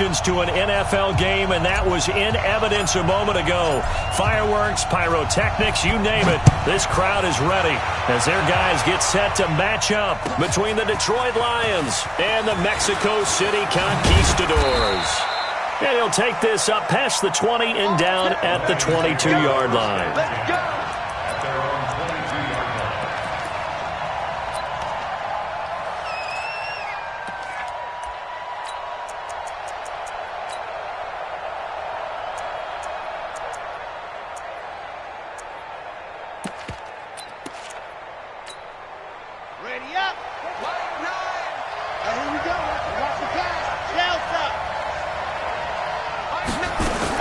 emotions to an NFL game, and that was in evidence a moment ago. Fireworks, pyrotechnics, you name it. This crowd is ready as their guys get set to match up between the Detroit Lions and the Mexico City Conquistadors. And he'll take this up past the 20 and down at the 22-yard line. Let's go. Ready up. White 9. Here we go. Watch the pass. Shells up.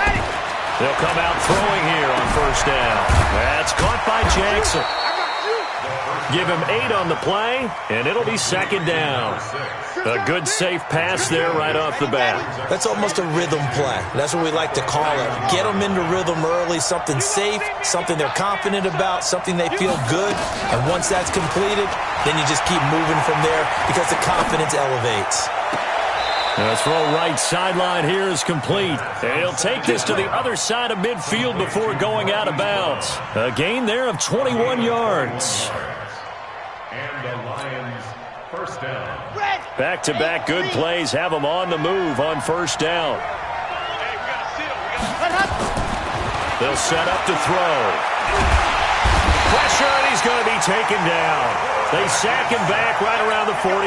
Ready. They'll come out throwing here on first down. That's caught by Jackson. Give him 8 on the play, and it'll be second down. A good, safe pass there right off the bat. That's almost a rhythm play. That's what we like to call it. Get them into rhythm early, something safe, something they're confident about, something they feel good. And once that's completed, then you just keep moving from there because the confidence elevates. The throw right sideline here is complete. And he'll take this to the other side of midfield before going out of bounds. A gain there of 21 yards. And the Lions first down. Back-to-back good plays have them on the move on first down. They'll set up to throw. Pressure, and he's going to be taken down. They sack him back right around the 44.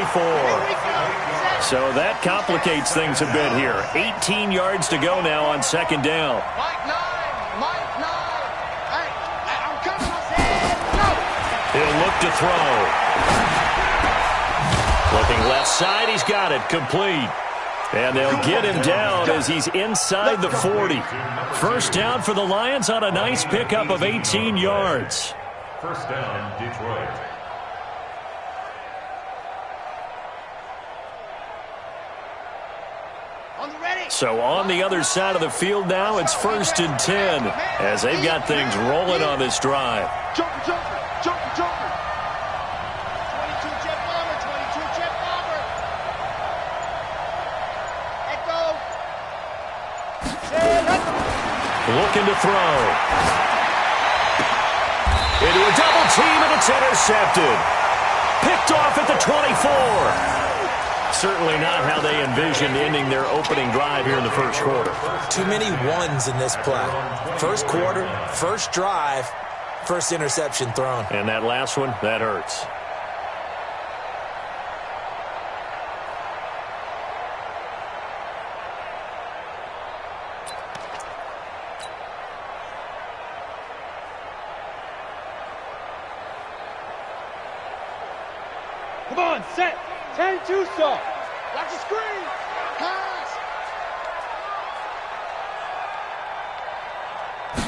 So that complicates things a bit here. 18 yards to go now on second down. Mike 9. Hey, I'm coming. Go. He'll look to throw. Looking left side, he's got it, complete. And they'll get him down as he's inside the 40. First down for the Lions on a nice pickup of 18 yards. First down, Detroit. So on the other side of the field now, it's first and 10 as they've got things rolling on this drive. Jumper. 22 jet bomber. Let go. Looking to throw. Into a double team, and it's intercepted. Picked off at the 24. Certainly not how they envisioned ending their opening drive here in the first quarter. Too many ones in this play. First quarter, first drive, first interception thrown. And that last one, that hurts. Come on, set. 10-2 saw. Watch the screen. Pass.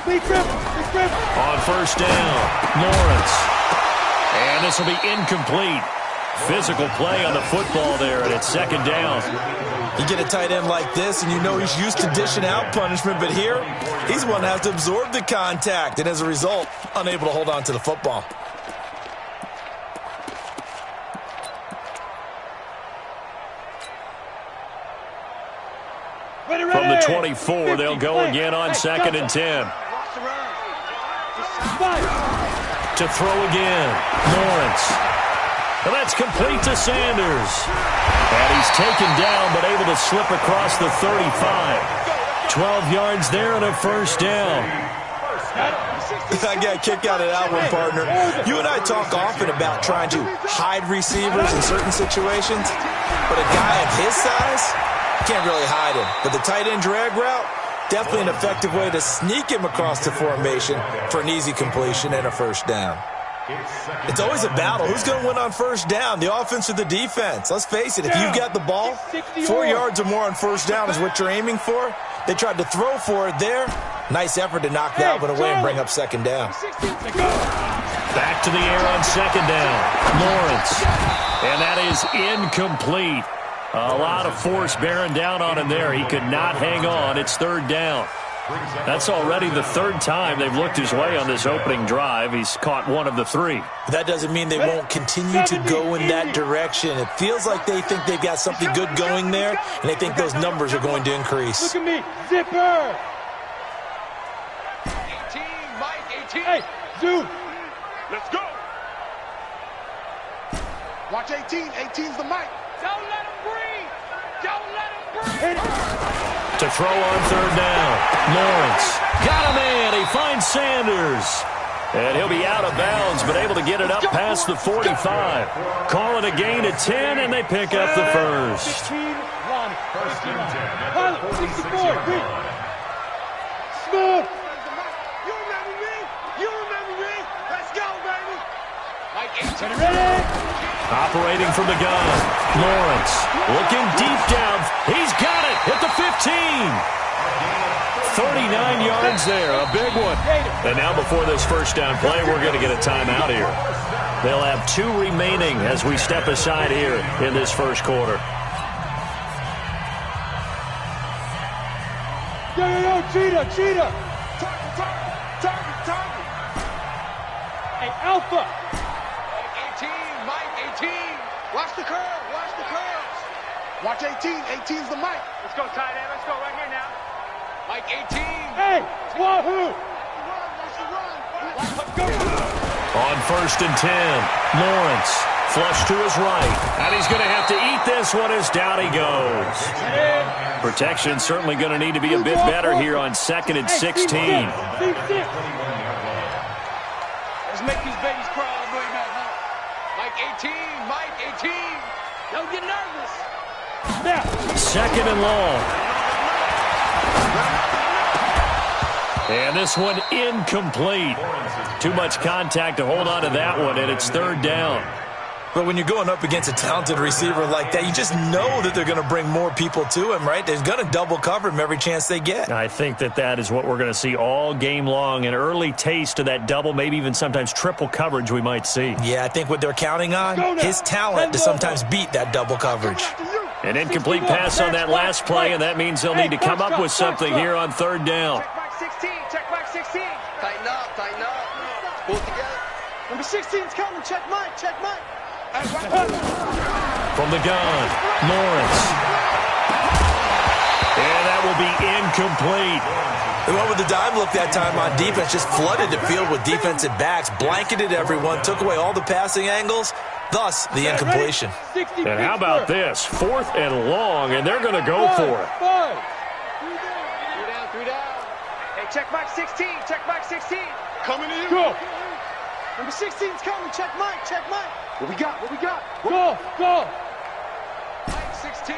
Big grip. On first down, Lawrence. And this will be incomplete. Physical play on the football there, and it's second down. You get a tight end like this, and you know he's used to dishing out punishment, but here, he's the one that has to absorb the contact, and as a result, unable to hold on to the football. From the 24, they'll go again on second and 10. To throw again, Lawrence. And that's complete to Sanders. And he's taken down, but able to slip across the 35. 12 yards there and a first down. I got a kick out of that one, partner. You and I talk often about trying to hide receivers in certain situations, but a guy of his size, can't really hide him. But the tight end drag route, definitely an effective way to sneak him across the formation for an easy completion and a first down. It's always a battle. Who's going to win on first down, the offense or the defense? Let's face it, if you've got the ball, 4 yards or more on first down is what you're aiming for. They tried to throw for it there. Nice effort to knock that one away and bring up second down. Back to the air on second down. Lawrence. And that is incomplete. A lot of force bearing down on him there. He could not hang on. It's third down. That's already the third time they've looked his way on this opening drive. He's caught one of the three. That doesn't mean they won't continue to go in that direction. It feels like they think they've got something good going there, and they think those numbers are going to increase. Look at me, zipper. 18, Mike, 18. Hey, zoom. Let's go. Watch 18. 18's the mic. Don't let him breathe. Don't let him breathe. To throw on third down. Lawrence got him in. He finds Sanders. And he'll be out of bounds, but able to get it up past the 45. Call it a gain of 10, and they pick up the first. 16, Lonnie. 64, Rick. Smooth. You remember me? You remember me? Let's go, baby. Mike 18. Ready? Operating from the gun. Lawrence looking deep down. He's got it at the 15. 39 yards there, a big one. And now before this first down play, we're going to get a timeout here. They'll have 2 remaining as we step aside here in this first quarter. Yo, cheetah. Target. Hey, Alpha. 18, Mike, 18. Watch the curve. Watch 18. 18's the mic. Let's go, tight end. Let's go right here now. Mike 18. Hey, Wahoo. On first and 10, Lawrence flush to his right. And he's going to have to eat this one as down he goes. Protection certainly going to need to be a bit better here on 2nd and 16. Let's make these babies crawl all the way back home. Mike 18. Don't get nervous. Now. 2nd and long. And this one incomplete. Too much contact to hold on to that one, and it's 3rd down. But when you're going up against a talented receiver like that, you just know that they're going to bring more people to him, right? They're going to double cover him every chance they get. I think that is what we're going to see all game long. An early taste of that double, maybe even sometimes triple coverage we might see. Yeah, I think what they're counting on, his talent to sometimes beat that double coverage. An incomplete pass on that last play, and that means they'll need to come up with something here on 3rd down. Check back 16. Tighten up. Pull it together. Number 16's coming. Check Mike. From the gun, Lawrence. And that will be incomplete. They went with the dime look that time on defense, just flooded the field with defensive backs, blanketed everyone, took away all the passing angles, thus the incompletion. And how about this? 4th and long, and they're going to go for it. 3 down. Hey, check Mike 16. Coming to you. Go. Number 16's coming. Check Mike. What we got? Go. Mike 16.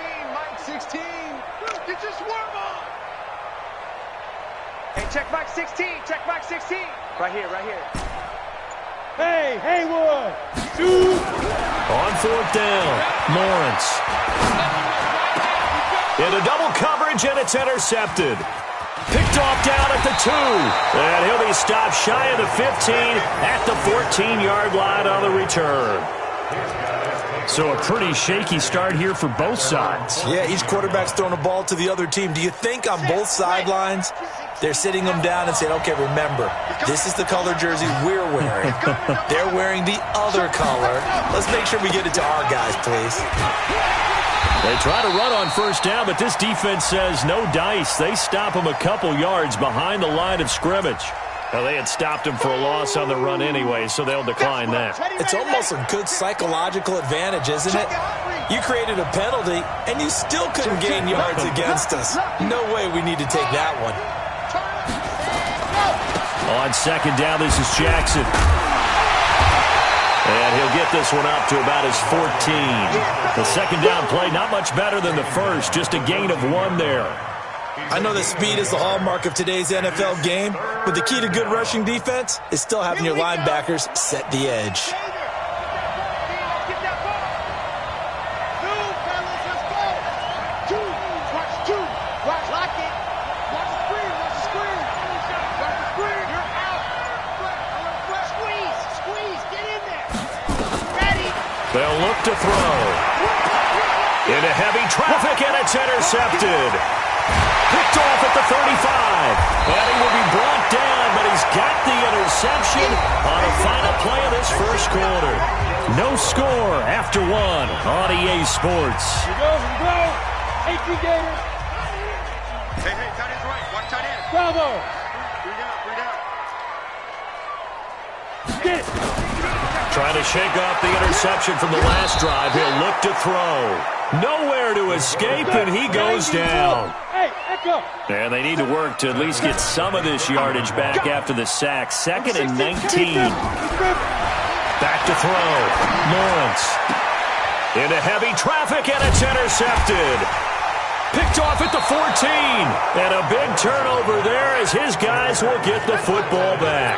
Get your swarm on. Hey, check Mike 16. Right here. Hey, Haywood. Shoot. On 4th down, Lawrence. Into double coverage, and it's intercepted. Picked off down at the 2. And he'll be stopped shy of the 15 at the 14-yard line on the return. So a pretty shaky start here for both sides. Yeah, each quarterback's throwing a ball to the other team. Do you think on both sidelines they're sitting them down and saying, okay, remember, this is the color jersey we're wearing. They're wearing the other color. Let's make sure we get it to our guys, please. They try to run on 1st down, but this defense says no dice. They stop him a couple yards behind the line of scrimmage. Well, they had stopped him for a loss on the run anyway, so they'll decline that. It's almost a good psychological advantage, isn't it? You created a penalty, and you still couldn't gain yards against us. No way we need to take that one. On 2nd down, this is Jackson. And he'll get this one up to about his 14. The 2nd down play, not much better than the first, just a gain of 1 there. I know that speed is the hallmark of today's NFL game, but the key to good rushing defense is still having your linebackers set the edge. They'll look to throw. Into heavy traffic, and it's intercepted. Picked off at the 35. interception on the final play of this first quarter. No score after one on EA Sports. Here we go. 18 Gators. Hey, tight end's right. Watch tight end. Bravo. Three down. Get it. Trying to shake off the interception from the last drive. He'll look to throw. Nowhere to escape, and he goes down. Hey, echo. And they need to work to at least get some of this yardage back after the sack. 2nd and 19. Back to throw. Lawrence. Into heavy traffic, and it's intercepted. Picked off at the 14. And a big turnover there as his guys will get the football back.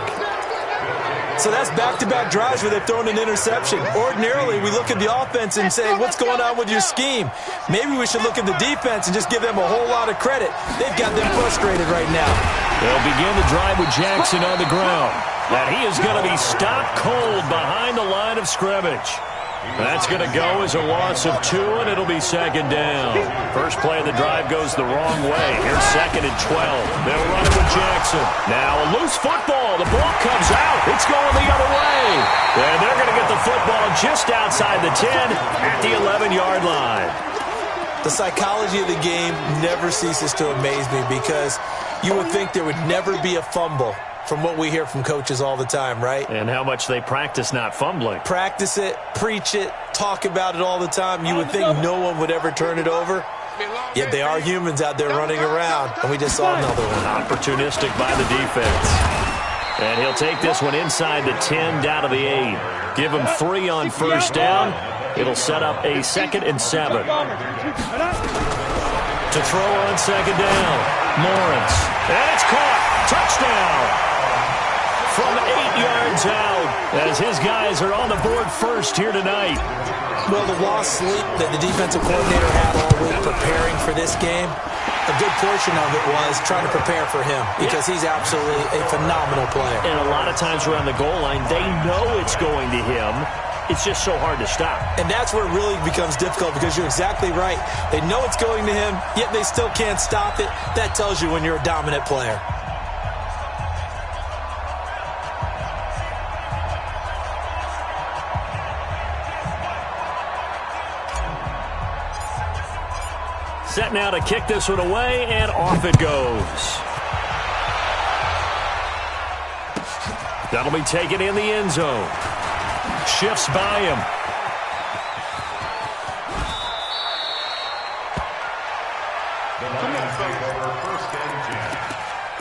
So that's back-to-back drives where they've thrown an interception. Ordinarily, we look at the offense and say, what's going on with your scheme? Maybe we should look at the defense and just give them a whole lot of credit. They've got them frustrated right now. They'll begin the drive with Jackson on the ground. And he is going to be stopped cold behind the line of scrimmage. That's going to go as a loss of 2, and it'll be 2nd down. First play of the drive goes the wrong way. Here's 2nd and 12. They'll run it with Jackson. Now a loose football. The ball comes out. It's going the other way. And they're going to get the football just outside the 10 at the 11-yard line. The psychology of the game never ceases to amaze me because you would think there would never be a fumble from what we hear from coaches all the time, right? And how much they practice not fumbling. Practice it, preach it, talk about it all the time. You would think no one would ever turn it over. Yet they are humans out there running around, and we just saw another one. Opportunistic by the defense. And he'll take this one inside the 10 down to the 8. Give him 3 on first down. It'll set up a 2nd and 7. To throw on 2nd down. Lawrence. And it's caught. Touchdown. From 8 yards out as his guys are on the board first here tonight. Well, the lost sleep that the defensive coordinator had all week preparing for this game, a good portion of it was trying to prepare for him because he's absolutely a phenomenal player. And a lot of times around the goal line, they know it's going to him. It's just so hard to stop. And that's where it really becomes difficult because you're exactly right. They know it's going to him, yet they still can't stop it. That tells you when you're a dominant player. Set now to kick this one away, and off it goes. That'll be taken in the end zone. Shifts by him. The Lions take over 1st and 10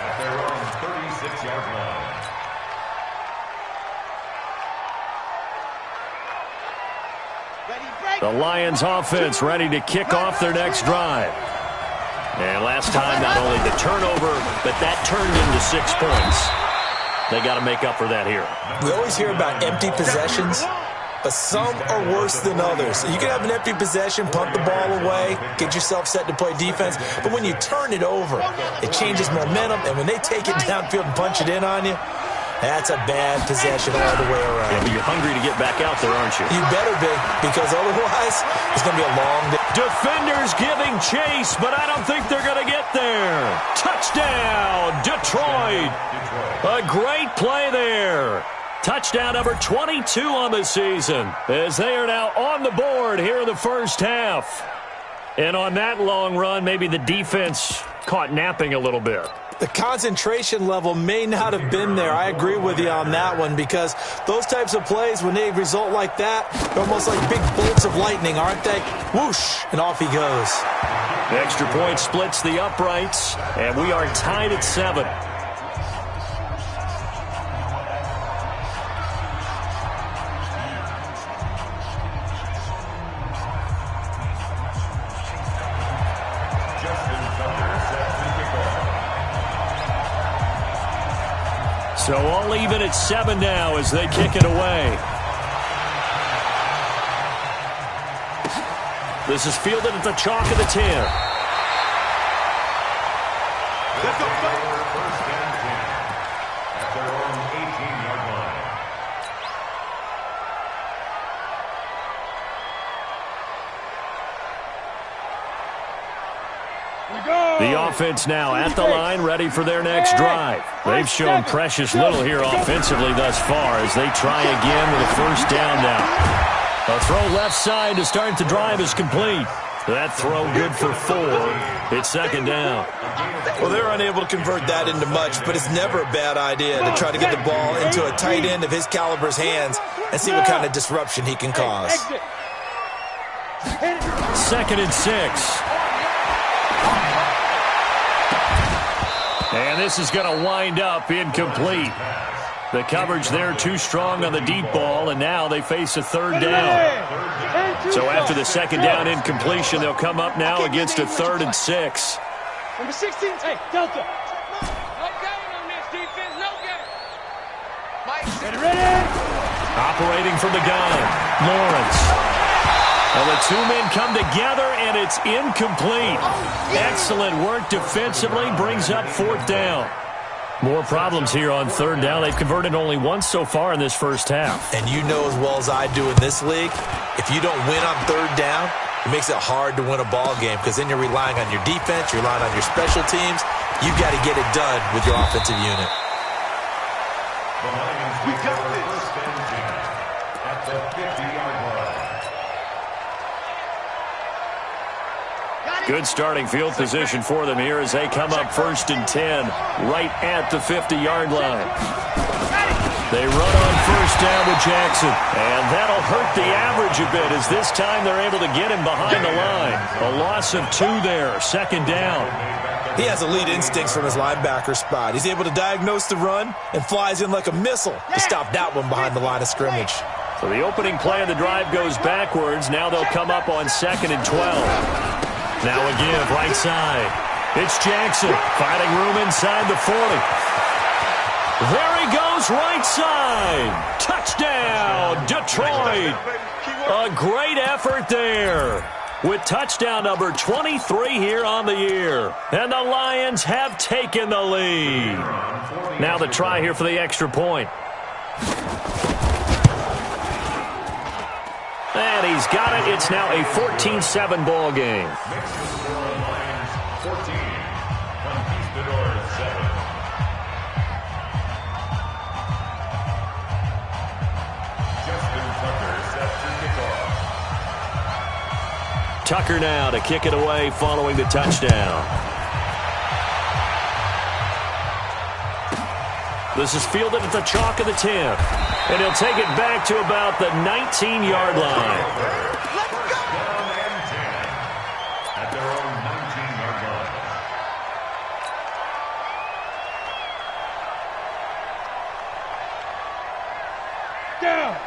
at their own 36-yard line. The Lions offense ready to kick off their next drive. And last time, not only the turnover, but that turned into 6 points. They got to make up for that here. We always hear about empty possessions, but some are worse than others. You can have an empty possession, punt the ball away, get yourself set to play defense, but when you turn it over, it changes momentum, and when they take it downfield and punch it in on you, that's a bad possession all the way around. Yeah, but you're hungry to get back out there, aren't you? You better be, because otherwise it's going to be a long day. Defenders giving chase, but I don't think they're going to get there. Touchdown, Detroit. A great play there. Touchdown number 22 on the season as they are now on the board here in the first half. And on that long run, maybe the defense caught napping a little bit. The concentration level may not have been there. I agree with you on that one because those types of plays, when they result like that, they're almost like big bolts of lightning, aren't they? Whoosh, and off he goes. The extra point splits the uprights, and we are tied at 7. So all even at 7 now as they kick it away. This is fielded at the chalk of the 10. Let's go. 1st and 10 at their own 18-yard line. The The offense now at the line, ready for their next drive. They've shown precious little here offensively thus far as they try again with a first down now. A throw left side to start the drive is complete. That throw good for 4. It's second down. Well, they're unable to convert that into much, but it's never a bad idea to try to get the ball into a tight end of his caliber's hands and see what kind of disruption he can cause. Second and 6. And this is going to wind up incomplete. The coverage there too strong on the deep ball, and now they face a third down. So after the second down incompletion, they'll come up now against a 3rd and 6. Number 16, hey, Delta. No gain on this defense, no gain. Mike, ready? Operating from the gun, Lawrence. And the two men come together, and it's incomplete. Excellent work defensively, brings up 4th down. More problems here on 3rd down. They've converted only once so far in this first half. And you know as well as I do in this league, if you don't win on 3rd down, it makes it hard to win a ball game because then you're relying on your defense, you're relying on your special teams. You've got to get it done with your offensive unit. We got this. First and 10 at the 50-yard line. Good starting field position for them here as they come up 1st and 10 right at the 50-yard line. They run on 1st down with Jackson, and that'll hurt the average a bit as this time they're able to get him behind the line. A loss of 2 there, 2nd down. He has elite instincts from his linebacker spot. He's able to diagnose the run and flies in like a missile to stop that one behind the line of scrimmage. So the opening play of the drive goes backwards. Now they'll come up on 2nd and 12. Now a give right side. It's Jackson finding room inside the 40. There he goes right side. Touchdown, Detroit. A great effort there with touchdown number 23 here on the year. And the Lions have taken the lead. Now the try here for the extra point. And he's got it. It's now a 14-7 ball game. 14, Conquistadors 7. Justin Tucker set to kick off. Tucker now to kick it away following the touchdown. This is fielded at the chalk of the 10. And he'll take it back to about the 19-yard line. Let's go! Down and 10 at their own 19-yard line.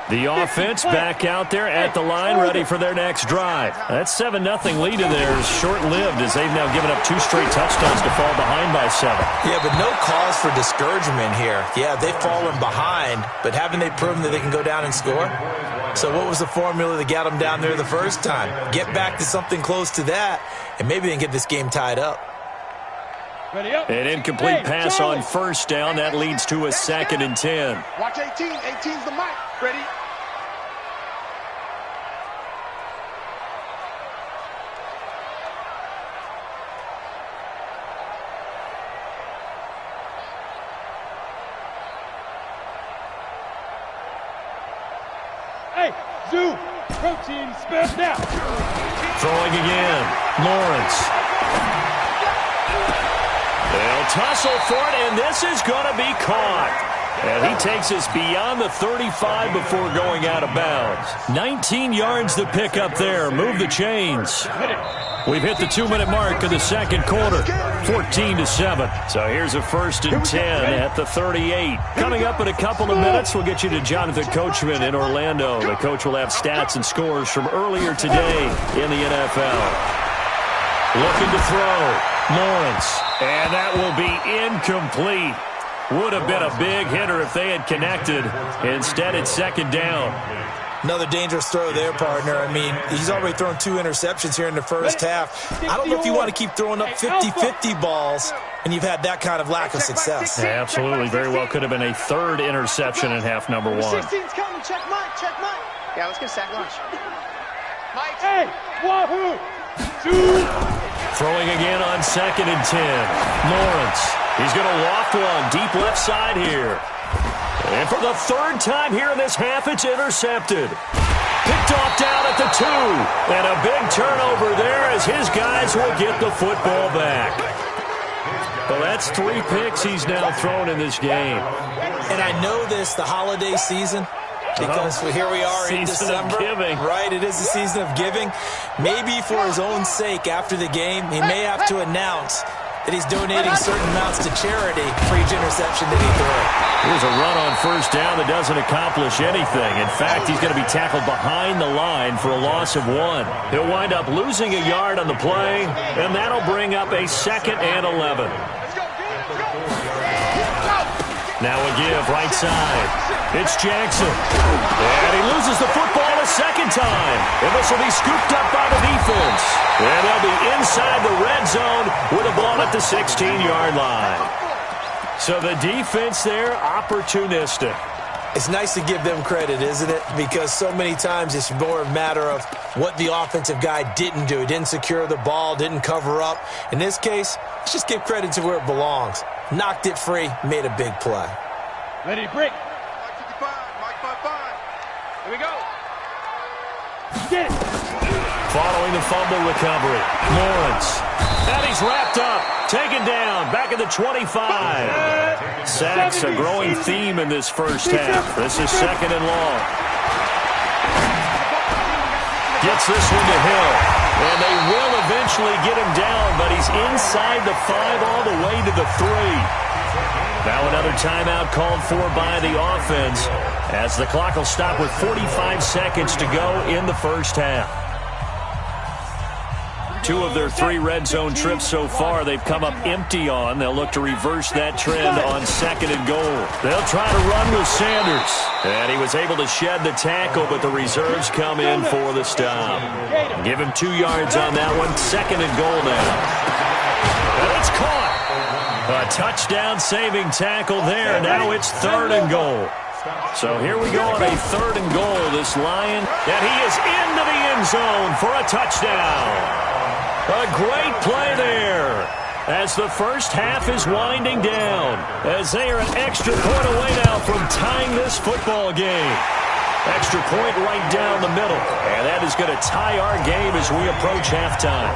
The offense back out there at the line, ready for their next drive. That 7-0 lead of theirs short-lived as they've now given up 2 straight touchdowns to fall behind by 7. Yeah, but no cause for discouragement here. Yeah, they've fallen behind, but haven't they proven that they can go down and score? So what was the formula that got them down there the first time? Get back to something close to that, and maybe they can get this game tied up. An incomplete pass on 1st down. That leads to a 2nd and 10. Watch 18. 18's the mic. Ready? Hey, Zoo, protein spell now. Throwing again, Lawrence. They'll tussle for it, and this is going to be caught. And he takes us beyond the 35 before going out of bounds. 19 yards to pick up there. Move the chains. We've hit the 2-minute mark of the second quarter. 14-7. So here's a 1st and 10 at the 38. Coming up in a couple of minutes, we'll get you to Jonathan Coachman in Orlando. The coach will have stats and scores from earlier today in the NFL. Looking to throw. Lawrence. And that will be incomplete. Would have been a big hitter if they had connected. Instead, it's 2nd down. Another dangerous throw there, partner. I mean, he's already thrown 2 interceptions here in the first half. I don't know if you want to keep throwing up 50-50 balls, and you've had that kind of lack of success. Yeah, absolutely. Very well could have been a 3rd interception in half number 1. 16's coming. Check Mike. Check Mike. Yeah, let's get a sack lunch. Mike. Hey, wahoo. 2. Throwing again on 2nd and 10. Lawrence. He's going to loft one deep left side here. And for the 3rd time here in this half, it's intercepted. Picked off down at the 2. And a big turnover there as his guys will get the football back. Well, that's 3 picks he's now thrown in this game. And I know this, the holiday season, because here we are in December. Right, it is the season of giving. Maybe for his own sake after the game, he may have to announce that he's donating certain amounts to charity for each interception that he threw. Here's a run on 1st down that doesn't accomplish anything. In fact, he's going to be tackled behind the line for a loss of 1. He'll wind up losing a yard on the play, and that'll bring up a 2nd and 11. Now a give right side. It's Jackson. And he loses the football a 2nd time. And this will be scooped up by the defense. And they'll be inside the red zone with a ball at the 16-yard line. So the defense there, opportunistic. It's nice to give them credit, isn't it? Because so many times it's more a matter of what the offensive guy didn't do. He didn't secure the ball, didn't cover up. In this case, let's just give credit to where it belongs. Knocked it free, made a big play. Ready, break. Mike 55, Mike 55. Here we go. Get it. Following the fumble recovery, Lawrence. And he's wrapped up, taken down, back at the 25. Sacks a growing theme in this first half. This is 2nd and long. Gets this one to Hill. And they will eventually get him down, but he's inside the 5 all the way to the 3. Now another timeout called for by the offense as the clock will stop with 45 seconds to go in the first half. 2 of their 3 red zone trips so far they've come up empty on. They'll look to reverse that trend on 2nd and goal. They'll try to run with Sanders. And he was able to shed the tackle, but the reserves come in for the stop. Give him 2 yards on that one. 2nd and goal now. And it's caught. A touchdown-saving tackle there. Now it's 3rd and goal. So here we go on a 3rd and goal. This Lion, and he is into the end zone for a touchdown. A great play there as the first half is winding down, as they are an extra point away now from tying this football game. Extra point right down the middle, and that is going to tie our game as we approach halftime.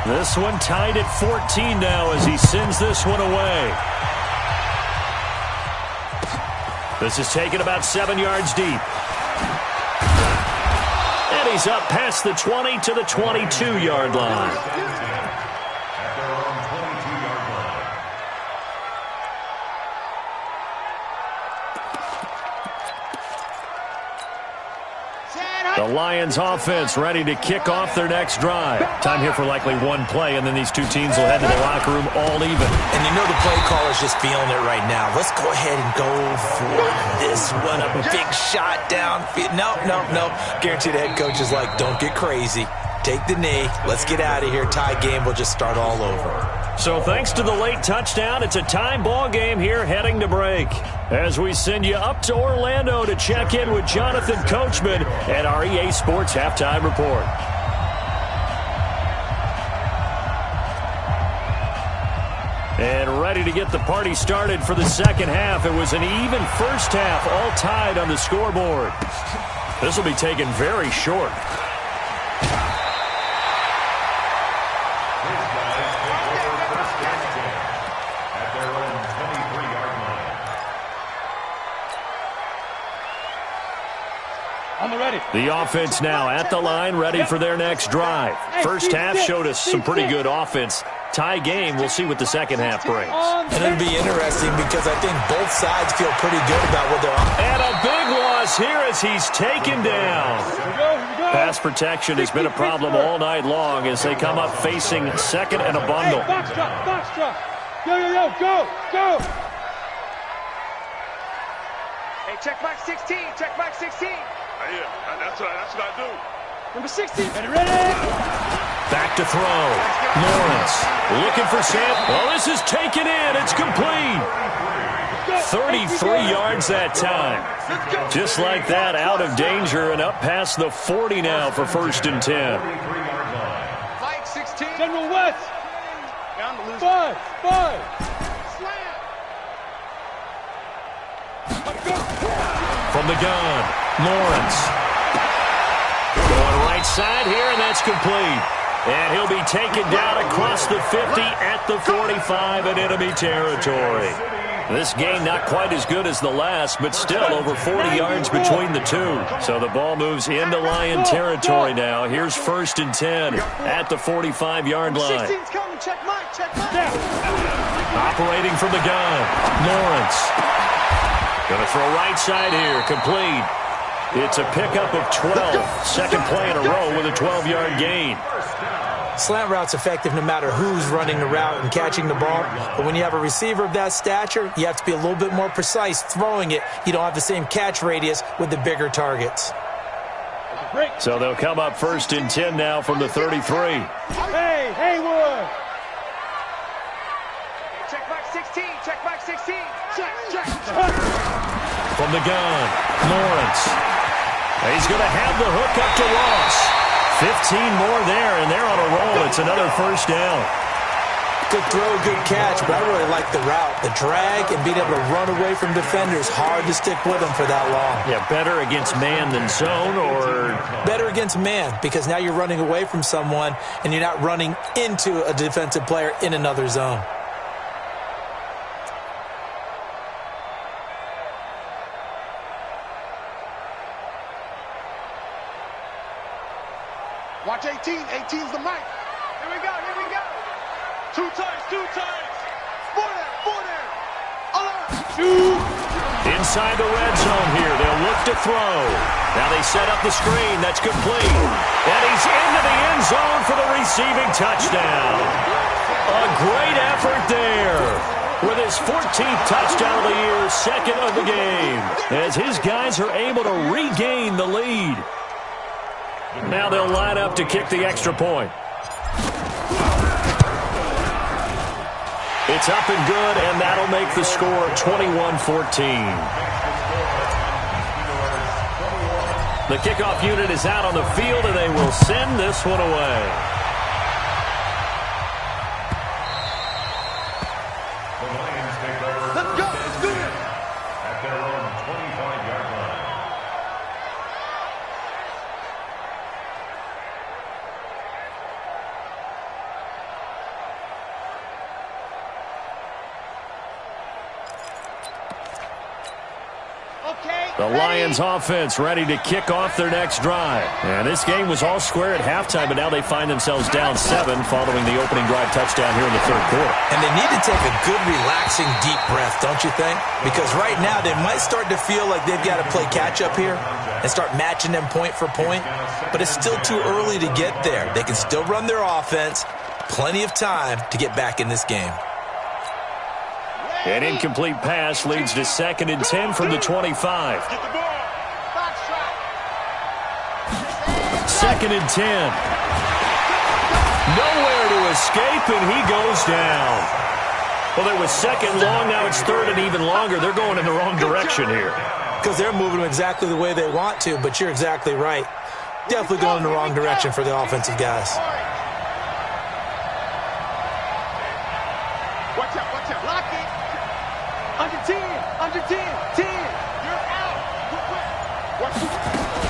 This one tied at 14 now as he sends this one away. This is taken about 7 yards deep. And he's up past the 20 to the 22-yard line. The Lions offense ready to kick off their next drive. Time here for likely 1 play, and then these 2 teams will head to the locker room all even. And you know the play caller's just feeling it right now. Let's go ahead and go for this one. A big shot down. No. Guarantee the head coach is like, don't get crazy. Take the knee. Let's get out of here. Tie game will just start all over. So thanks to the late touchdown, it's a time ball game here heading to break. As we send you up to Orlando to check in with Jonathan Coachman at our EA Sports Halftime Report. And ready to get the party started for the second half. It was an even first half, all tied on the scoreboard. This will be taken very short. The offense now at the line, ready for their next drive. First half showed us some pretty good offense. Tie game, we'll see what the second half brings. And it'll be interesting because I think both sides feel pretty good about what they're on. And a big loss here as he's taken down. Pass protection has been a problem all night long as they come up facing 2nd and a bundle. Box drop. Go. Hey, check back 16, Yeah, that's what I do. Number 16, ready? Back to throw. Lawrence looking for Sam. Well, this is taken in. It's complete. 33 yards that time. Just like that, out of danger and up past the 40 now for 1st and 10. Flag 16. General West. Five. From the gun, Lawrence. Going right side here, and that's complete. And he'll be taken down across the 50 at the 45 in enemy territory. This game not quite as good as the last, but still over 40 yards between the two. So the ball moves into Lion territory now. Here's 1st and 10 at the 45-yard line. 16's coming. Check Mike. Operating from the gun, Lawrence. Going to throw right side here, complete. It's a pickup of 12. Second play in a row with a 12-yard gain. Slant route's effective no matter who's running the route and catching the ball. But when you have a receiver of that stature, you have to be a little bit more precise throwing it. You don't have the same catch radius with the bigger targets. So they'll come up 1st and 10 now from the 33. Hey, Haywood. Check Mike 16. Check Mike 16. Check. From the gun, Lawrence. He's going to have the hook up to Ross. 15 more there, and they're on a roll. It's another 1st down. Good throw, good catch, but I really like the route. The drag and being able to run away from defenders, hard to stick with them for that long. Yeah, better against man than zone, or? Better against man, because now you're running away from someone, and you're not running into a defensive player in another zone. Watch 18. 18's the mic. Here we go. Two times. Four there. Inside the red zone here. They'll look to throw. Now they set up the screen. That's complete. And he's into the end zone for the receiving touchdown. A great effort there. With his 14th touchdown of the year, 2nd of the game. As his guys are able to regain the lead. Now they'll line up to kick the extra point. It's up and good, and that'll make the score 21-14. The kickoff unit is out on the field, and they will send this one away. Let's go. At their own 25-yard line. The Lions offense ready to kick off their next drive. And this game was all square at halftime, but now they find themselves down 7 following the opening drive touchdown here in the 3rd quarter. And they need to take a good, relaxing, deep breath, don't you think? Because right now they might start to feel like they've got to play catch-up here and start matching them point for point. But it's still too early to get there. They can still run their offense. Plenty of time to get back in this game. An incomplete pass leads to 2nd and 10 from the 25. 2nd and 10. Nowhere to escape, and he goes down. Well, there was 2nd long, now it's 3rd and even longer. They're going in the wrong direction here. Because they're moving them exactly the way they want to, but you're exactly right. Definitely going in the wrong direction for the offensive guys. Watch out. Lock it. Under 10. 10. You're out.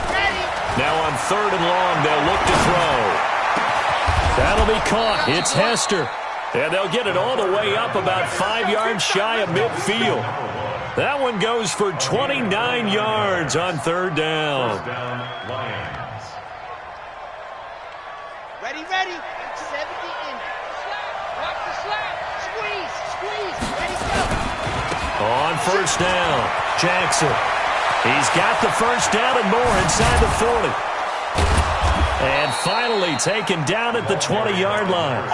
Ready. Now on 3rd and long, they'll look to throw. That'll be caught. It's Hester. And they'll get it all the way up about 5 yards shy of midfield. That one goes for 29 yards on 3rd down. Lions. Ready. 70 in. Watch the slap. Squeeze. Ready, go. On 1st down, Jackson. He's got the 1st down and more inside the 40. And finally taken down at the 20-yard line.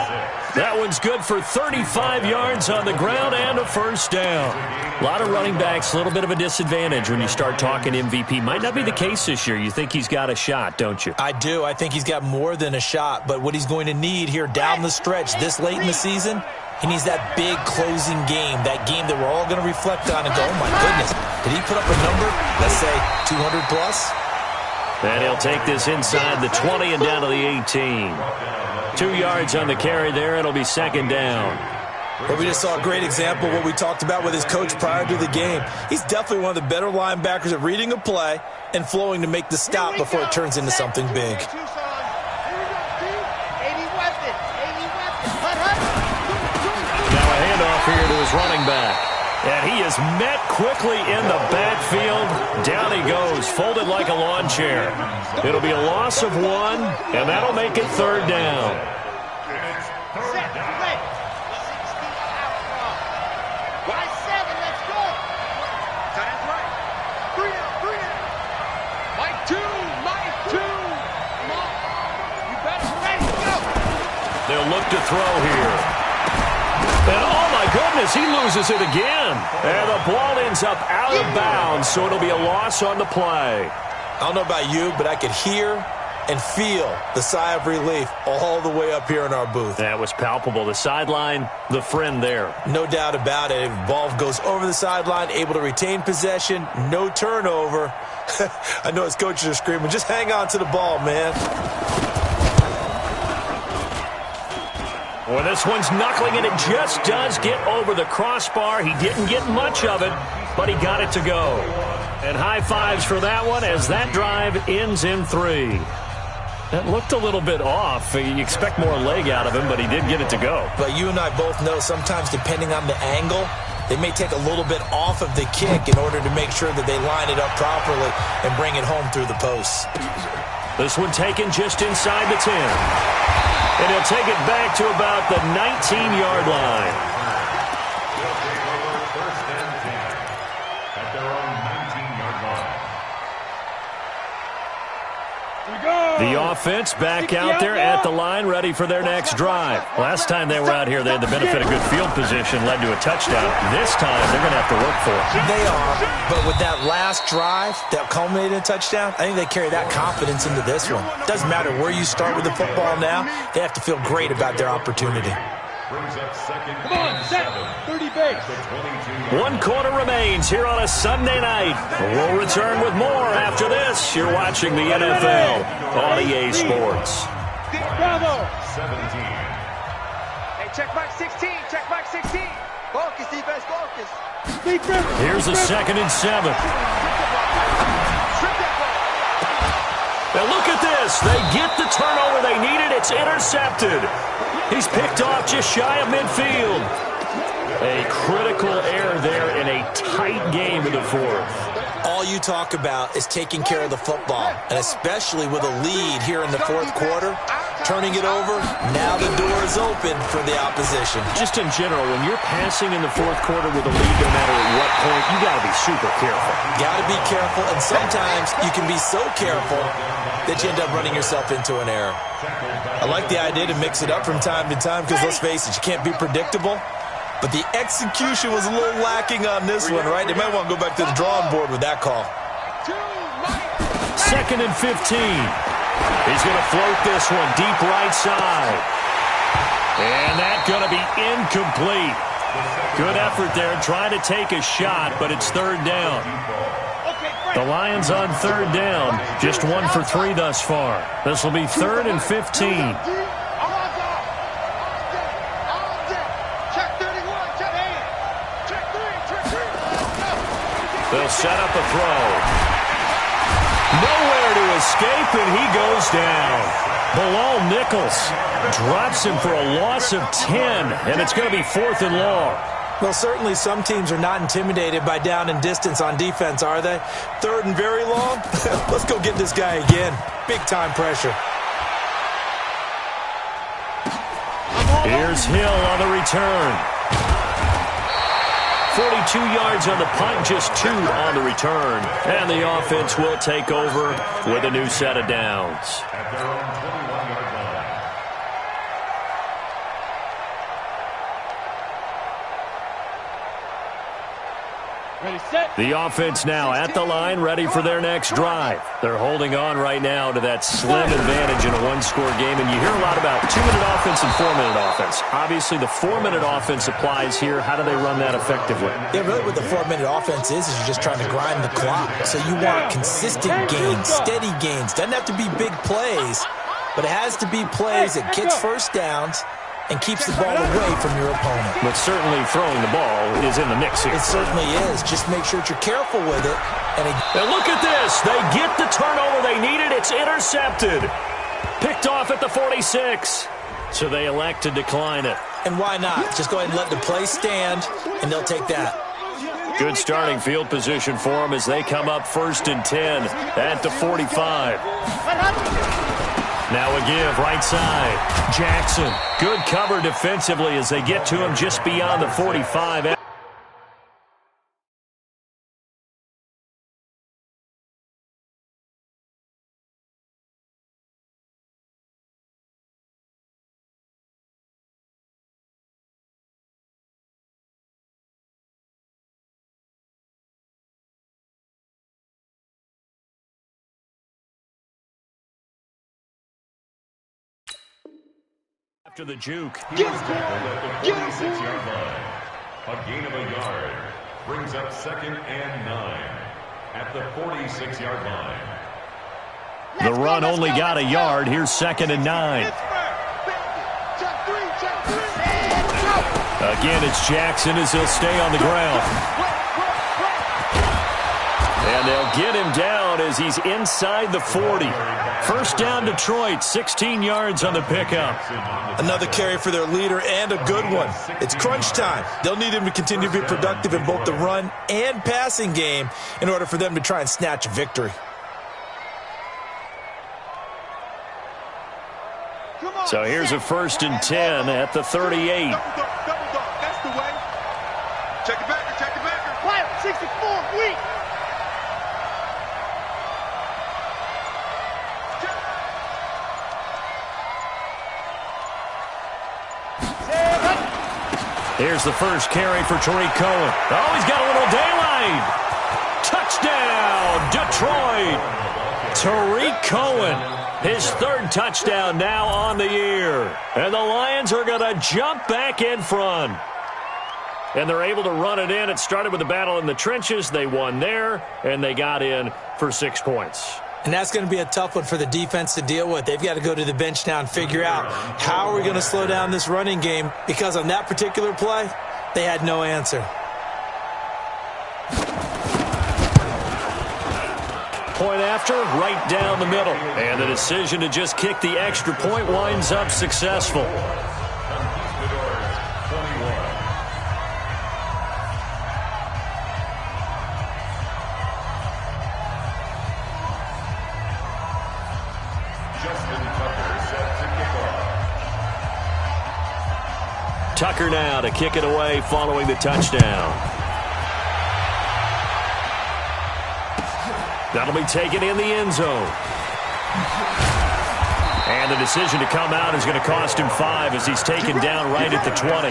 That one's good for 35 yards on the ground and a 1st down. A lot of running backs, a little bit of a disadvantage when you start talking MVP. Might not be the case this year. You think he's got a shot, don't you? I do. I think he's got more than a shot. But what he's going to need here down the stretch this late in the season, he needs that big closing game, that game that we're all going to reflect on and go, oh, my goodness, did he put up a number, let's say, 200 plus? And he'll take this inside the 20 and down to the 18. 2 yards on the carry there. It'll be second down. Well, we just saw a great example of what we talked about with his coach prior to the game. He's definitely one of the better linebackers at reading a play and flowing to make the stop before it turns into something big. Now a handoff here to his running back. And he is met quickly in the backfield. Down he goes, folded like a lawn chair. It'll be a loss of 1, and that'll make it third down. They'll look to throw here. And oh my goodness, he loses it again. And the ball ends up out of bounds, so it'll be a loss on the play. I don't know about you, but I could hear and feel the sigh of relief all the way up here in our booth. That was palpable. The sideline, the friend there. No doubt about it. If the ball goes over the sideline, able to retain possession, no turnover. I know his coaches are screaming, just hang on to the ball, man. Well, this one's knuckling, and it just does get over the crossbar. He didn't get much of it, but he got it to go. And high fives for that one as that drive ends in 3. That looked a little bit off. You expect more leg out of him, but he did get it to go. But you and I both know sometimes depending on the angle, they may take a little bit off of the kick in order to make sure that they line it up properly and bring it home through the posts. This one taken just inside the 10. And he'll take it back to about the 19-yard line. They'll take over first and 10 at their own 19-yard line. The offense back out there at the line, ready for their next drive. Last time they were out here, they had the benefit of good field position, led to a touchdown. This time, they're going to have to work for it. They are, but with that last drive that culminated in a touchdown, I think they carry that confidence into this one. Doesn't matter where you start with the football now, they have to feel great about their opportunity. Brings up second. Come on, set. 30 base. 1 quarter remains here on a Sunday night. We'll return with more after this. You're watching the NFL on EA Sports. Bravo. 17. Hey, check back 16. Check back 16. Focus, defense, focus. Here's a 2nd and 7. Now look at this. They get the turnover they needed. It's intercepted. He's picked off just shy of midfield. A critical error there in a tight game in the 4th. All you talk about is taking care of the football, and especially with a lead here in the 4th quarter, turning it over, now the door is open for the opposition. Just in general, when you're passing in the 4th quarter with a lead, no matter at what point, you got to be super careful. Got to be careful, and sometimes you can be so careful that you end up running yourself into an error. I like the idea to mix it up from time to time because, let's face it, you can't be predictable. But the execution was a little lacking on this one, right? They might want to go back to the drawing board with that call. 2nd and 15. He's going to float this one deep right side. And that's going to be incomplete. Good effort there trying to take a shot, but it's 3rd down. The Lions on 3rd down. Just 1 for 3 thus far. This will be 3rd and 15. They'll set up a throw. Nowhere to escape, and he goes down. Bilal Nichols drops him for a loss of 10, and it's going to be 4th and long. Well, certainly some teams are not intimidated by down and distance on defense, are they? 3rd and very long? Let's go get this guy again. Big-time pressure. Here's Hill on the return. 42 yards on the punt, just 2 on the return. And the offense will take over with a new set of downs. At their own 21-yard line. Ready, set. The offense now at the line, ready for their next drive. They're holding on right now to that slim advantage in a 1-score game, and you hear a lot about 2-minute offense and 4-minute offense. Obviously, the 4-minute offense applies here. How do they run that effectively? Yeah, really what the 4-minute offense is you're just trying to grind the clock. So you want consistent gains, steady gains. Doesn't have to be big plays, but it has to be plays that gets first downs and keeps the ball away from your opponent. But certainly throwing the ball is in the mix here. It certainly is. Just make sure that you're careful with it. And look at this. They get the turnover they needed. It's intercepted. Picked off at the 46. So they elect to decline it. And why not? Just go ahead and let the play stand, and they'll take that. Good starting field position for them as they come up 1st and 10 at the 45. Now a give, right side. Jackson, good cover defensively as they get to him just beyond the 45. After the juke. He was tackled at the 46-yard line. A gain of a yard brings up 2nd and 9 at the 46-yard line. The run only got a yard. Here's 2nd and 9. Again, it's Jackson as he'll stay on the ground. And they'll get him down as he's inside the 40. First down, Detroit, 16 yards on the pickup. Another carry for their leader and a good one. It's crunch time. They'll need him to continue to be productive in both the run and passing game in order for them to try and snatch a victory. So here's a 1st and 10 at the 38. Double dog, that's the way. Check it back, check it back. Fire, 64, weak. Here's the first carry for Tariq Cohen. Oh, he's got a little daylight. Touchdown, Detroit. Tariq Cohen, his 3rd touchdown now on the year. And the Lions are going to jump back in front. And they're able to run it in. It started with a battle in the trenches. They won there, and they got in for 6 points. And that's going to be a tough one for the defense to deal with. They've got to go to the bench now and figure out how are we going to slow down this running game, because on that particular play, they had no answer. Point after, right down the middle. And the decision to just kick the extra point winds up successful. Tucker now to kick it away following the touchdown. That'll be taken in the end zone. And the decision to come out is going to cost him 5 as he's taken down right at the 20.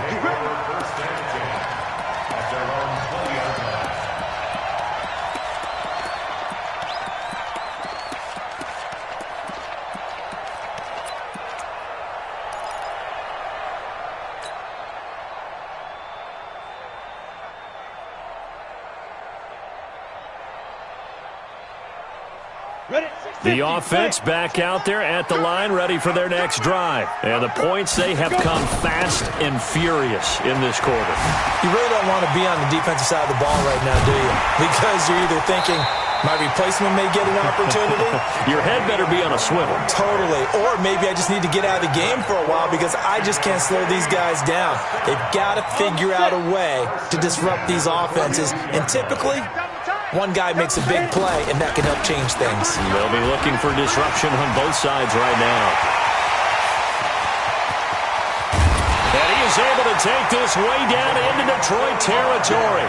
The offense back out there at the line, ready for their next drive. And the points, they have come fast and furious in this quarter. You really don't want to be on the defensive side of the ball right now, do you? Because you're either thinking, my replacement may get an opportunity. Your head better be on a swivel. Totally. Or maybe I just need to get out of the game for a while because I just can't slow these guys down. They've got to figure out a way to disrupt these offenses. And typically, one guy makes a big play, and that can help change things. They'll be looking for disruption on both sides right now. And he is able to take this way down into Detroit territory.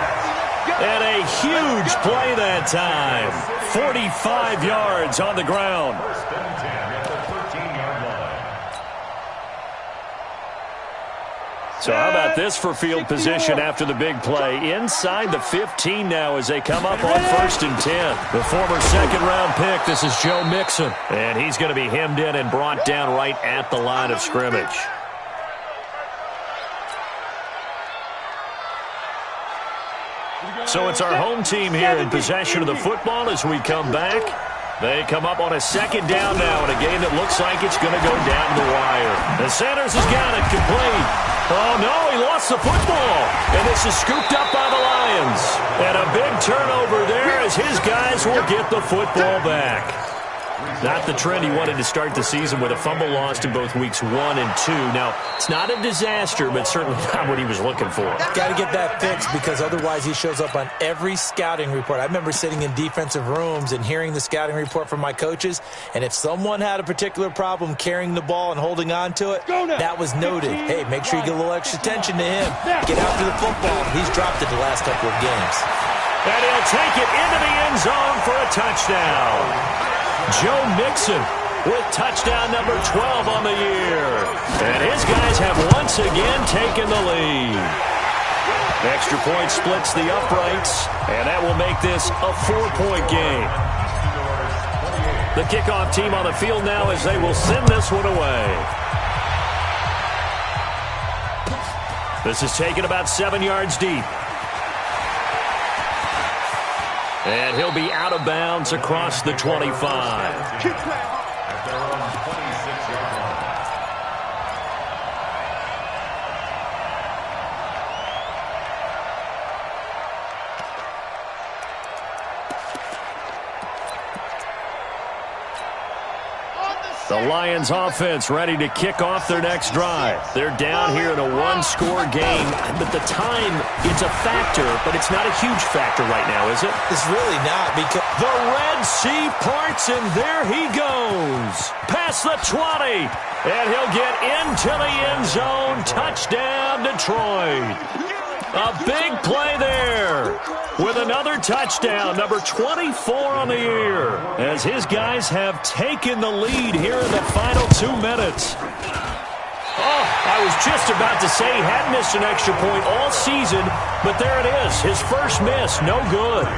And a huge play that time. 45 yards on the ground. So how about this for field position after the big play? Inside the 15 now as they come up on 1st and 10. The former 2nd-round pick, this is Joe Mixon. And he's going to be hemmed in and brought down right at the line of scrimmage. So it's our home team here in possession of the football as we come back. They come up on a second down now in a game that looks like it's going to go down the wire. And Sanders has got it complete. Oh, no, he lost the football. And this is scooped up by the Lions. And a big turnover there as his guys will get the football back. Not the trend he wanted to start the season with a fumble lost in both weeks 1 and 2. Now, it's not a disaster, but certainly not what he was looking for. Got to get that fixed because otherwise he shows up on every scouting report. I remember sitting in defensive rooms and hearing the scouting report from my coaches, and if someone had a particular problem carrying the ball and holding on to it, that was noted. Hey, make sure you get a little extra attention to him. Get after the football. He's dropped it the last couple of games. And he'll take it into the end zone for a touchdown. Joe Mixon with touchdown number 12 on the year. And his guys have once again taken the lead. Extra point splits the uprights, and that will make this a 4-point game. The kickoff team on the field now as they will send this one away. This is taken about 7 yards deep. And he'll be out of bounds across the 25. At their own 26-yard line. The Lions offense ready to kick off their next drive. They're down here in a one-score game, but the time, it's a factor, but it's not a huge factor right now, is it? It's really not because the Red Sea parts, and there he goes. Past the 20, and he'll get into the end zone. Touchdown, Detroit. A big play there with another touchdown, number 24 on the year, as his guys have taken the lead here in the final 2 minutes. Oh, I was just about to say he had missed an extra point all season, but there it is, his first miss, no good.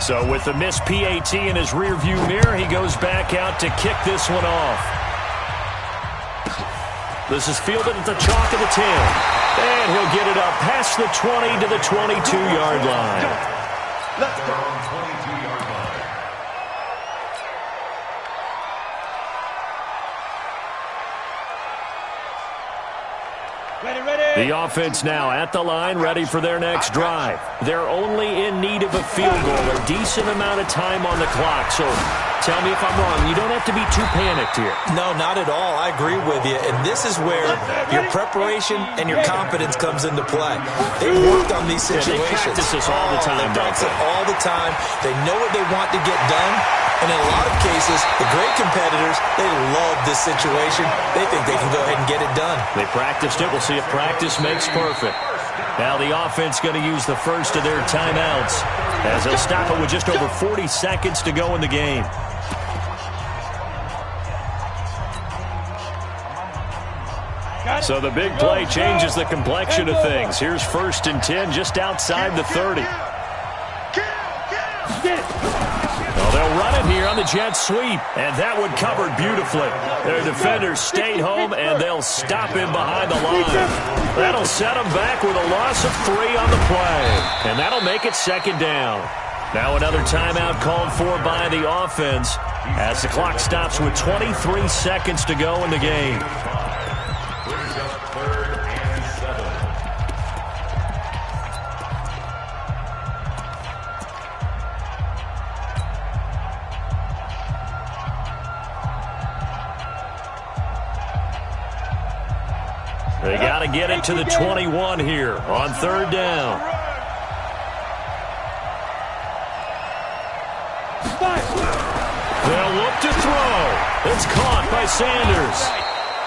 So with the missed PAT in his rearview mirror, he goes back out to kick this one off. This is fielded at the chalk of the 10. And he'll get it up past the 20 to the 22-yard line. Let's go. 22-yard line. Ready. The offense now at the line, ready for their next drive. They're only in need of a field goal, a decent amount of time on the clock. So tell me if I'm wrong. You don't have to be too panicked here. No, not at all. I agree with you. And this is where your preparation and your confidence comes into play. They've worked on these situations. They practice this all the time. They practice it all the time. They know what they want to get done. And in a lot of cases, the great competitors, they love this situation. They think they can go ahead and get it done. They practiced it. We'll see if practice makes perfect. Now the offense going to use the first of their timeouts as they'll stop it with just over 40 seconds to go in the game. So the big play changes the complexion of things. Here's 1st and 10 just outside the 30. Well, they'll run it here on the jet sweep, and that one covered beautifully. Their defenders stayed home, and they'll stop him behind the line. That'll set them back with a loss of 3 on the play, and that'll make it 2nd down. Now another timeout called for by the offense as the clock stops with 23 seconds to go in the game. Brings up 3rd and 7. They got to get it to the 21 here on 3rd down. They'll look to throw. It's caught by Sanders.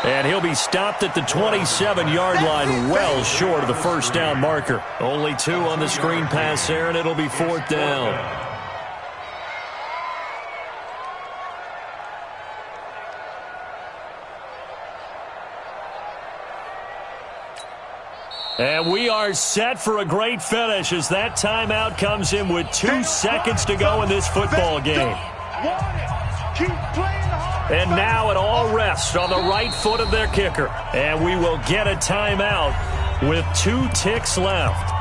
And he'll be stopped at the 27-yard line, well short of the 1st down marker. Only 2 on the screen pass there, and it'll be 4th down. And we are set for a great finish as that timeout comes in with 2 seconds to go in this football game. And now it all rests on the right foot of their kicker. And we will get a timeout with 2 ticks left.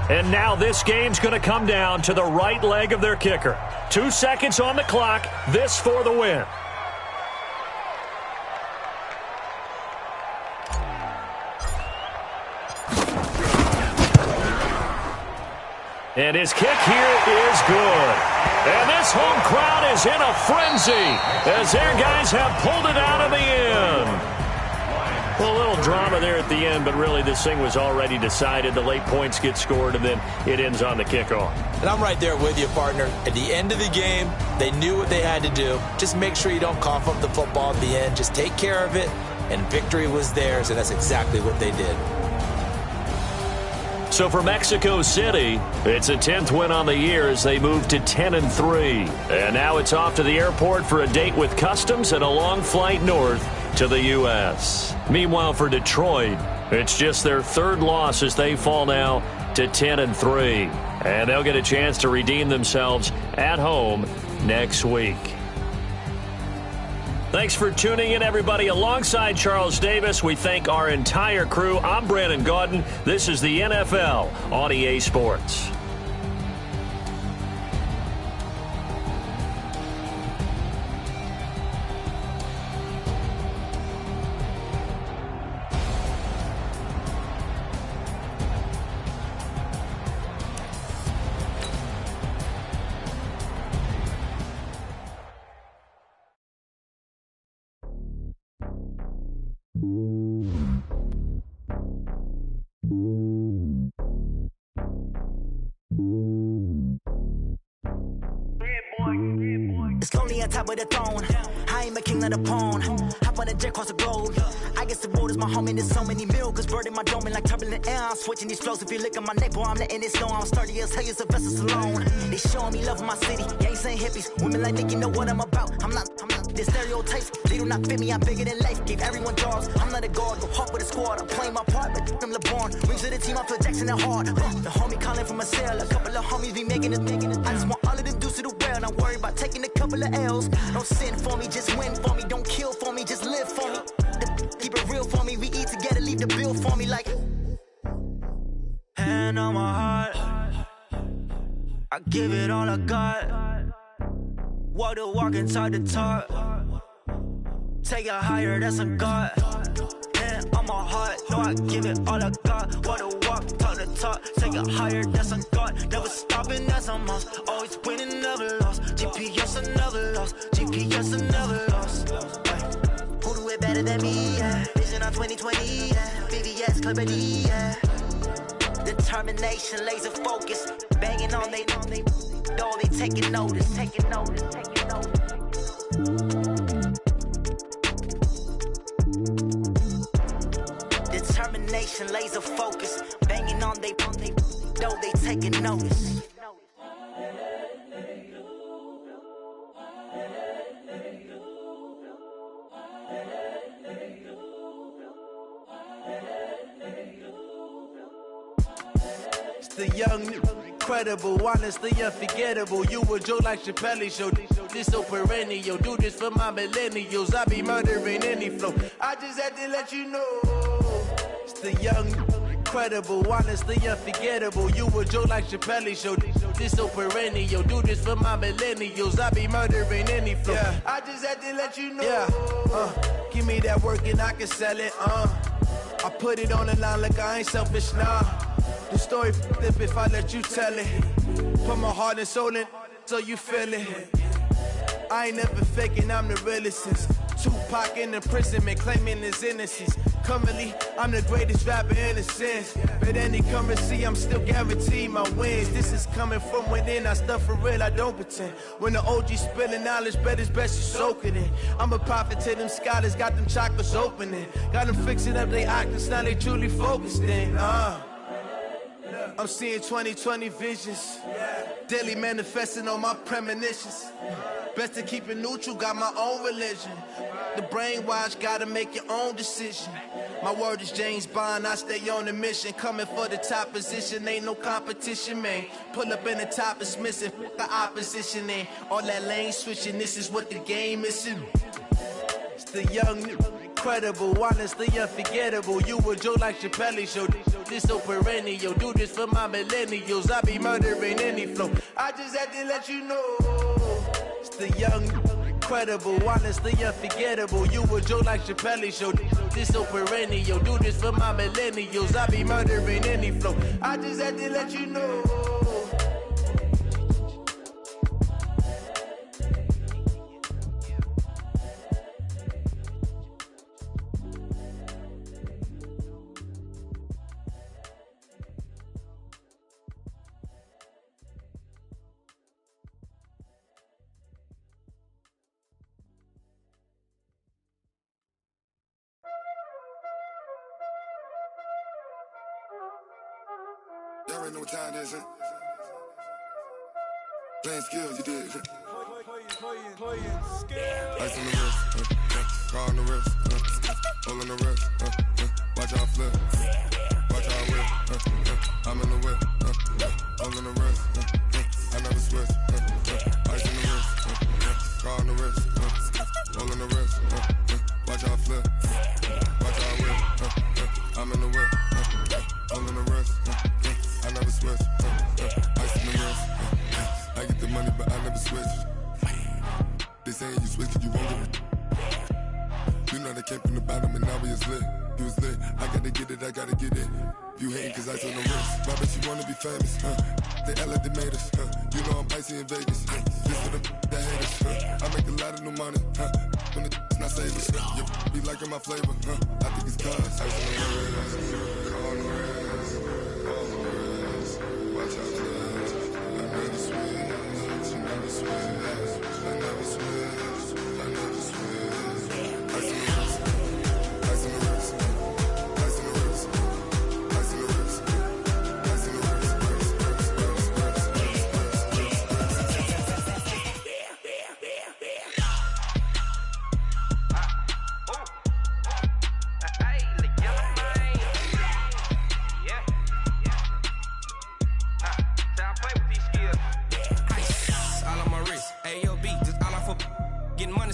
And now this game's going to come down to the right leg of their kicker. 2 seconds on the clock. This for the win. And his kick here is good. And this home crowd is in a frenzy as their guys have pulled it out of the end. A little drama there at the end, but really this thing was already decided. The late points get scored, and then it ends on the kickoff. And I'm right there with you, partner. At the end of the game, they knew what they had to do. Just make sure you don't cough up the football at the end. Just take care of it, and victory was theirs, and that's exactly what they did. So for Mexico City, it's a 10th win on the year as they move to 10-3. And now it's off to the airport for a date with customs and a long flight north to the U.S. Meanwhile, for Detroit, it's just their third loss as they fall now to 10-3. And they'll get a chance to redeem themselves at home next week. Thanks for tuning in, everybody. Alongside Charles Davis, we thank our entire crew. I'm Brandon Gaudin. This is the NFL on EA Sports. It's lonely on top of the throne. I ain't a king of the pawn. Hop on a jet across the globe. I guess the road is my home and there's so many miracles burning my dome and like turbulent air. I'm switching these flows. If you look at my neck, boy, I'm letting it slow. I'm sturdy as hell, it's a vessel Salone. They showing me love in my city. Gangs ain't hippies. Women like Nick, you know what I'm about. I'm not. The stereotypes, they do not fit me. I'm bigger than life. Gave everyone jobs. I'm not a guard. Go hard with a squad. I'm playing my part, but I'm LeBron. Rings to the team, I feel Jackson and hard. The homie calling from a cell. A couple of homies be making it. I just want all of them dudes to the well. Not worry about taking a couple of L's. Don't sin for me, just win for me. Don't kill for me, just live for me. Keep it real for me. We eat together, leave the bill for me like. Hand on my heart. I give it all I got. Walk the walk and talk the talk. Take it higher, that's a God. Hand on my heart, no, I give it all I got. Walk the walk, talk the talk. Take it higher, that's a God. Never stopping, that's a must. Always winning, never lost. GPS, I never lost. GPS, I never lost. Who do it better than me? Yeah. Vision on 2020, yeah. VVS, Clarity, yeah. Determination, laser focus. Banging on they door, they taking notice, taking notice, taking notice. Determination, laser focus. Banging on they door, they taking notice. It's the young, incredible, honestly unforgettable. You a joke like Chappelle Show. This so perennial. Do this for my millennials. I be murdering any flow. I just had to let you know. It's the young, incredible, honestly unforgettable. You a joke like Chappelle Show. This so perennial. Do this for my millennials. I be murdering any flow. Yeah. I just had to let you know. Yeah. Give me that work and I can sell it. I put it on the line like I ain't selfish, nah. The story flip if I let you tell it. Put my heart and soul in so you feel it. I ain't never faking, I'm the realest since Tupac in imprisonment, claiming his innocence. Currently, I'm the greatest rapper in a sense. But any currency, I'm still guaranteed my wins. This is coming from within, I stuff for real, I don't pretend. When the OG spilling knowledge, bet it's best you soak it in. I'm a prophet to them scholars, got them chakras opening. Got them fixing up their octaves, now they truly focused in. I'm seeing 2020 visions. Daily manifesting on my premonitions. Best to keep it neutral, got my own religion. The brainwash, gotta make your own decision. My word is James Bond, I stay on a mission. Coming for the top position, ain't no competition, man. Pull up in the top, it's missing, the opposition, and all that lane switching, this is what the game is. It's the young, Incredible, honestly unforgettable. You a Joe like Chappelle show. This so perennial. Do this for my millennials. I be murdering any flow. I just had to let you know. It's the young, incredible, honestly unforgettable. You a Joe like Chappelle show. This so perennial. Do this for my millennials. I be murdering any flow. I just had to let you know. Y'all already know what time it is, huh? Playing skills, you did. Playing skills. Ice on the wrist, car on the wrist, hole on the wrist, watch out flip, watch out whip, I'm in the whip, hole on the wrist, I never switch, ice on the wrist, car on the wrist, hole on the wrist, watch out flip, watch out whip, I'm in the whip, hole on the wrist, I never switch, ice on the wrist, I get the money but I never switch. They saying you switch cause you won't get it. You know they came from the bottom and now we is lit. You was lit, I gotta get it, I gotta get it. You hating cause ice on the wrist. Why bet you wanna be famous, They act like they made us, You know I'm icy in Vegas, This for the that hate us, I make a lot of new money, When the not savers, You be liking my flavor, I think it's cause ice on the wrist, on the wrist, on the wrist. Watch out, cuz I never switch, I never switch. I never switch, I never switch. Ice on the wrist, ice on the wrist, ice on the wrist, ice on the wrist, ice on the wrist,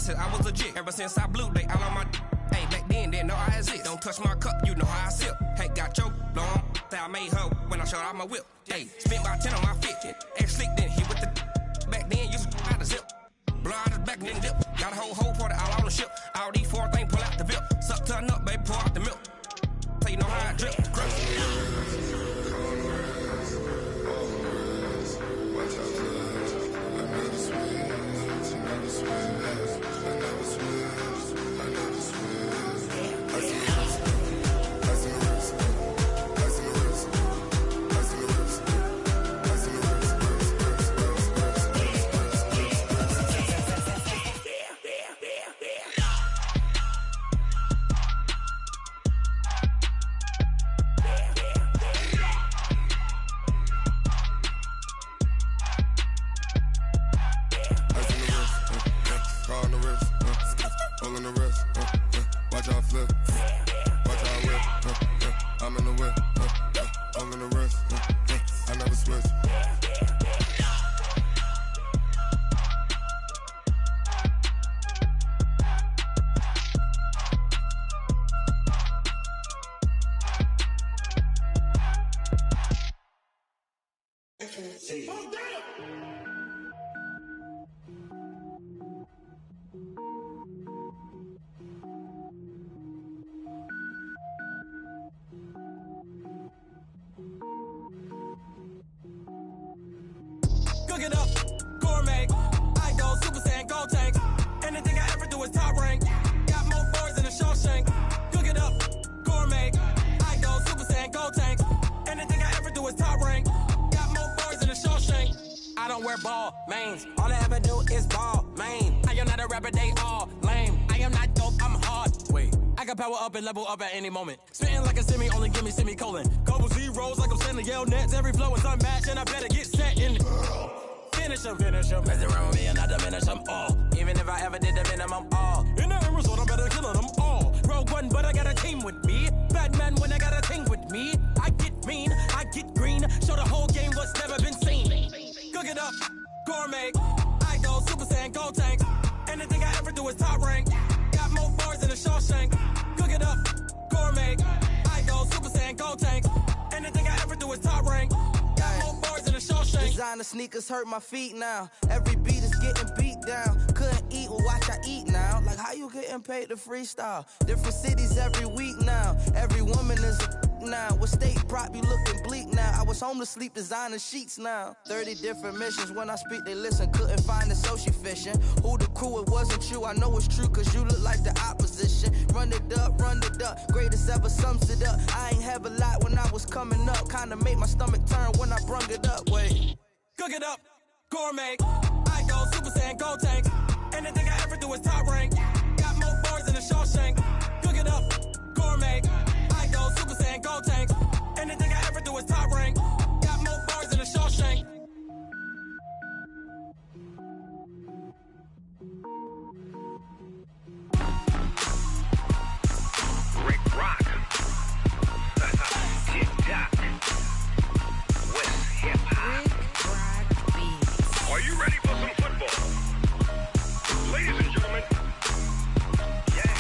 I was legit ever since I blew they all on my hey back then didn't know I exist. Don't touch my cup, you know how I sip. Hey, got your long that I made her when I showed out my whip. Hey, spent about 10 on my fit. Ex slick then hit with the back then used to out the zip. Blow out his back and then dip. Got a whole party all on the ship. All these 4 things pull out the VIP. Suck to a nut, baby, pour out the milk. So you know how I drip. Cook it up, gourmet. I go Super Saiyan, gold tank. Anything I ever do is top rank. Got more boys than a Shawshank. Cook it up, gourmet. I go Super Saiyan, gold tank. Anything I ever do is top rank. Got more boys than a Shawshank. I don't wear ball mains. All I ever do is ball main. I am not a rapper, they all lame. I am not dope, I'm hard. Wait, I can power up and level up at any moment. Spitting like a semi, only give me semicolon. Couple zeros like I'm sending yell nets. Every flow is unmatched and I better get set in. Finish them. Mess around with me and I diminish them all. Even if I ever did the minimum all. In the end result, I'm better killing them all. Rogue One, but I got a team with me. Batman when I got a thing with me. I get mean, I get green. Show the whole game what's never been seen. Cook it up, gourmet. I go Super Saiyan, gold tank. Anything I ever do is top rank. Got more bars than a Shawshank. Designer sneakers hurt my feet now. Every beat is getting beat down. Couldn't eat, well watch I eat now. Like how you getting paid to freestyle? Different cities every week now. Every woman is a now. With state prop, you looking bleak now. I was home to sleep, designer sheets now. 30 different missions. When I speak, they listen. Couldn't find it, so she fishing. Who the crew? It wasn't you. I know it's true, cause you look like the opposition. Run it up, greatest ever sums it up. I ain't have a lot when I was coming up. Kinda made my stomach turn when I brung it up. Wait. Cook it up, gourmet. I go Super Saiyan, go tank. Anything I ever do is top rank. Got more bars than a Shawshank. Cook it up, gourmet. I go Super Saiyan, go tank. Anything I ever do is top rank. Got more bars than a Shawshank. Rick Rock. Tick-tock. West hip-hop. Are you ready for some football? Ladies and gentlemen. Yeah.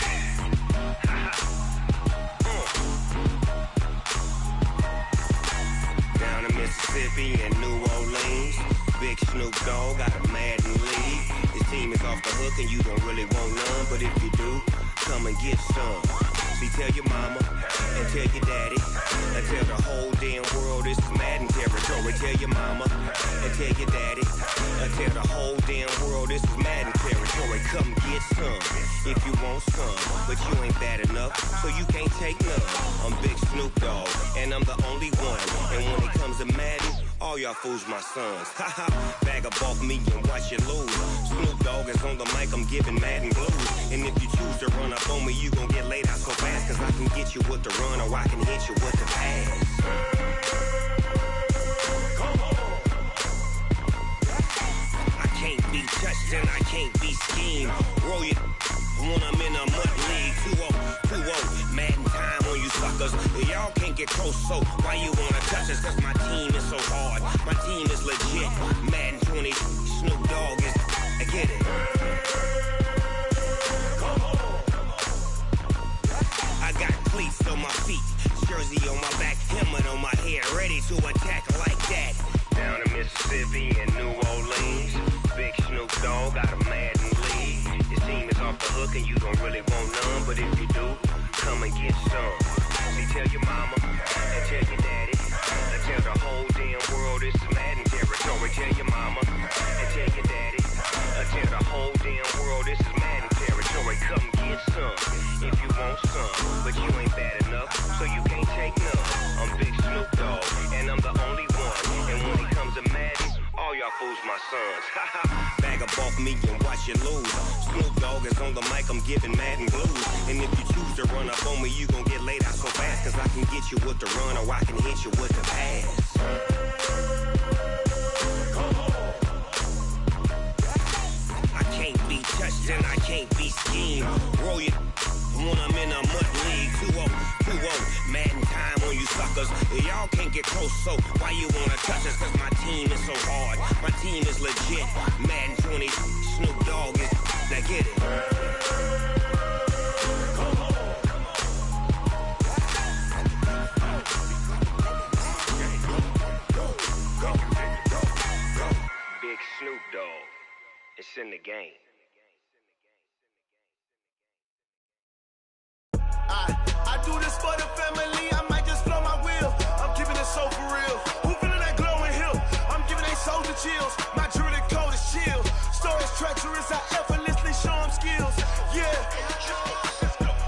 Down in Mississippi and New Orleans, Big Snoop Dogg got a Madden league. His team is off the hook and you don't really want none, but if you do, come and get some. See, tell your mama and tell your daddy and tell the whole damn world this is Madden territory. Tell your mama and tell your daddy and tell the whole damn world this is Madden territory. Come get some if you want some, but you ain't bad enough, so you can't take none. I'm Big Snoop Dogg and I'm the only one. And when it comes to Madden, all y'all fools my sons. Haha, bag up off me and watch you lose. Snoop Dogg is on the mic, I'm giving Madden blues. And if you choose to run up on me, you gon' get laid out so fast, cause I can get you with the run or I can hit you with the pass. Come on. I can't be touched and I can't be schemed. Roll you when I'm in a mud league. 2-0, Madden time on you suckers. Y'all can't get close, so why you wanna touch us? Cause my team is so hard, my team is legit. Madden 20, Snoop Dogg is, I get it. Come on. I got cleats on my feet, jersey on my back, helmet on my head, ready to attack like that. Down in Mississippi and New Orleans, Big Snoop Dogg got a Madden league. His team is off the hook and you don't really want none, but if you do, come and get some. See, tell your mama and tell your daddy and tell the whole damn world this is Madden territory. Tell your mama and tell your daddy and tell the whole damn world this is Madden territory. Come get some if you want some, but you ain't bad enough, so you can't take none. I'm Big Snoop Dogg and I'm the only one. And when it comes to Madden, all y'all fools my sons. Bag up off me and watch you lose. Snoop Dogg is on the mic, I'm giving Madden blues. And if you choose to run up on me, you gon' get laid out so fast, cause I can get you with the run or I can hit you with the pass. Come on. I can't be touched and I can't be schemed. Roll you when I'm in a mud league. 2-0, Madden time on you suckers. Y'all can't get close, so why you wanna touch us? Cause my team is so hard, my team is legit. Madden 20, Snoop Dogg is, now get it. Come on. Go. Big Snoop Dogg, it's in the game. I do this for the family, I might just blow my wheel. I'm keeping it so for real. Who feeling that glowing hill? I'm giving they soldier chills. My jewelry code is chill. Stories treacherous, I effortlessly show them skills. Yeah.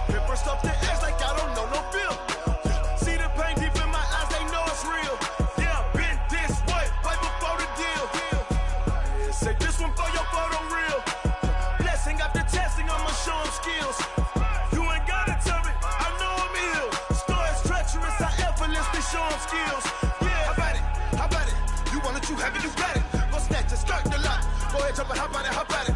Paper stuff the edge like I don't know no bill. See the pain deep in my eyes, they know it's real. Yeah, been this way, right before the deal. Say this one for your photo real. Blessing after testing, I'ma show them skills. You ain't gotta tell me, I know I'm ill. Stories treacherous, I effortlessly show them skills. Yeah, how about it? You want it, you have it, you got it. Go snatch it, skirt the lot. Go ahead, jump it, how about it?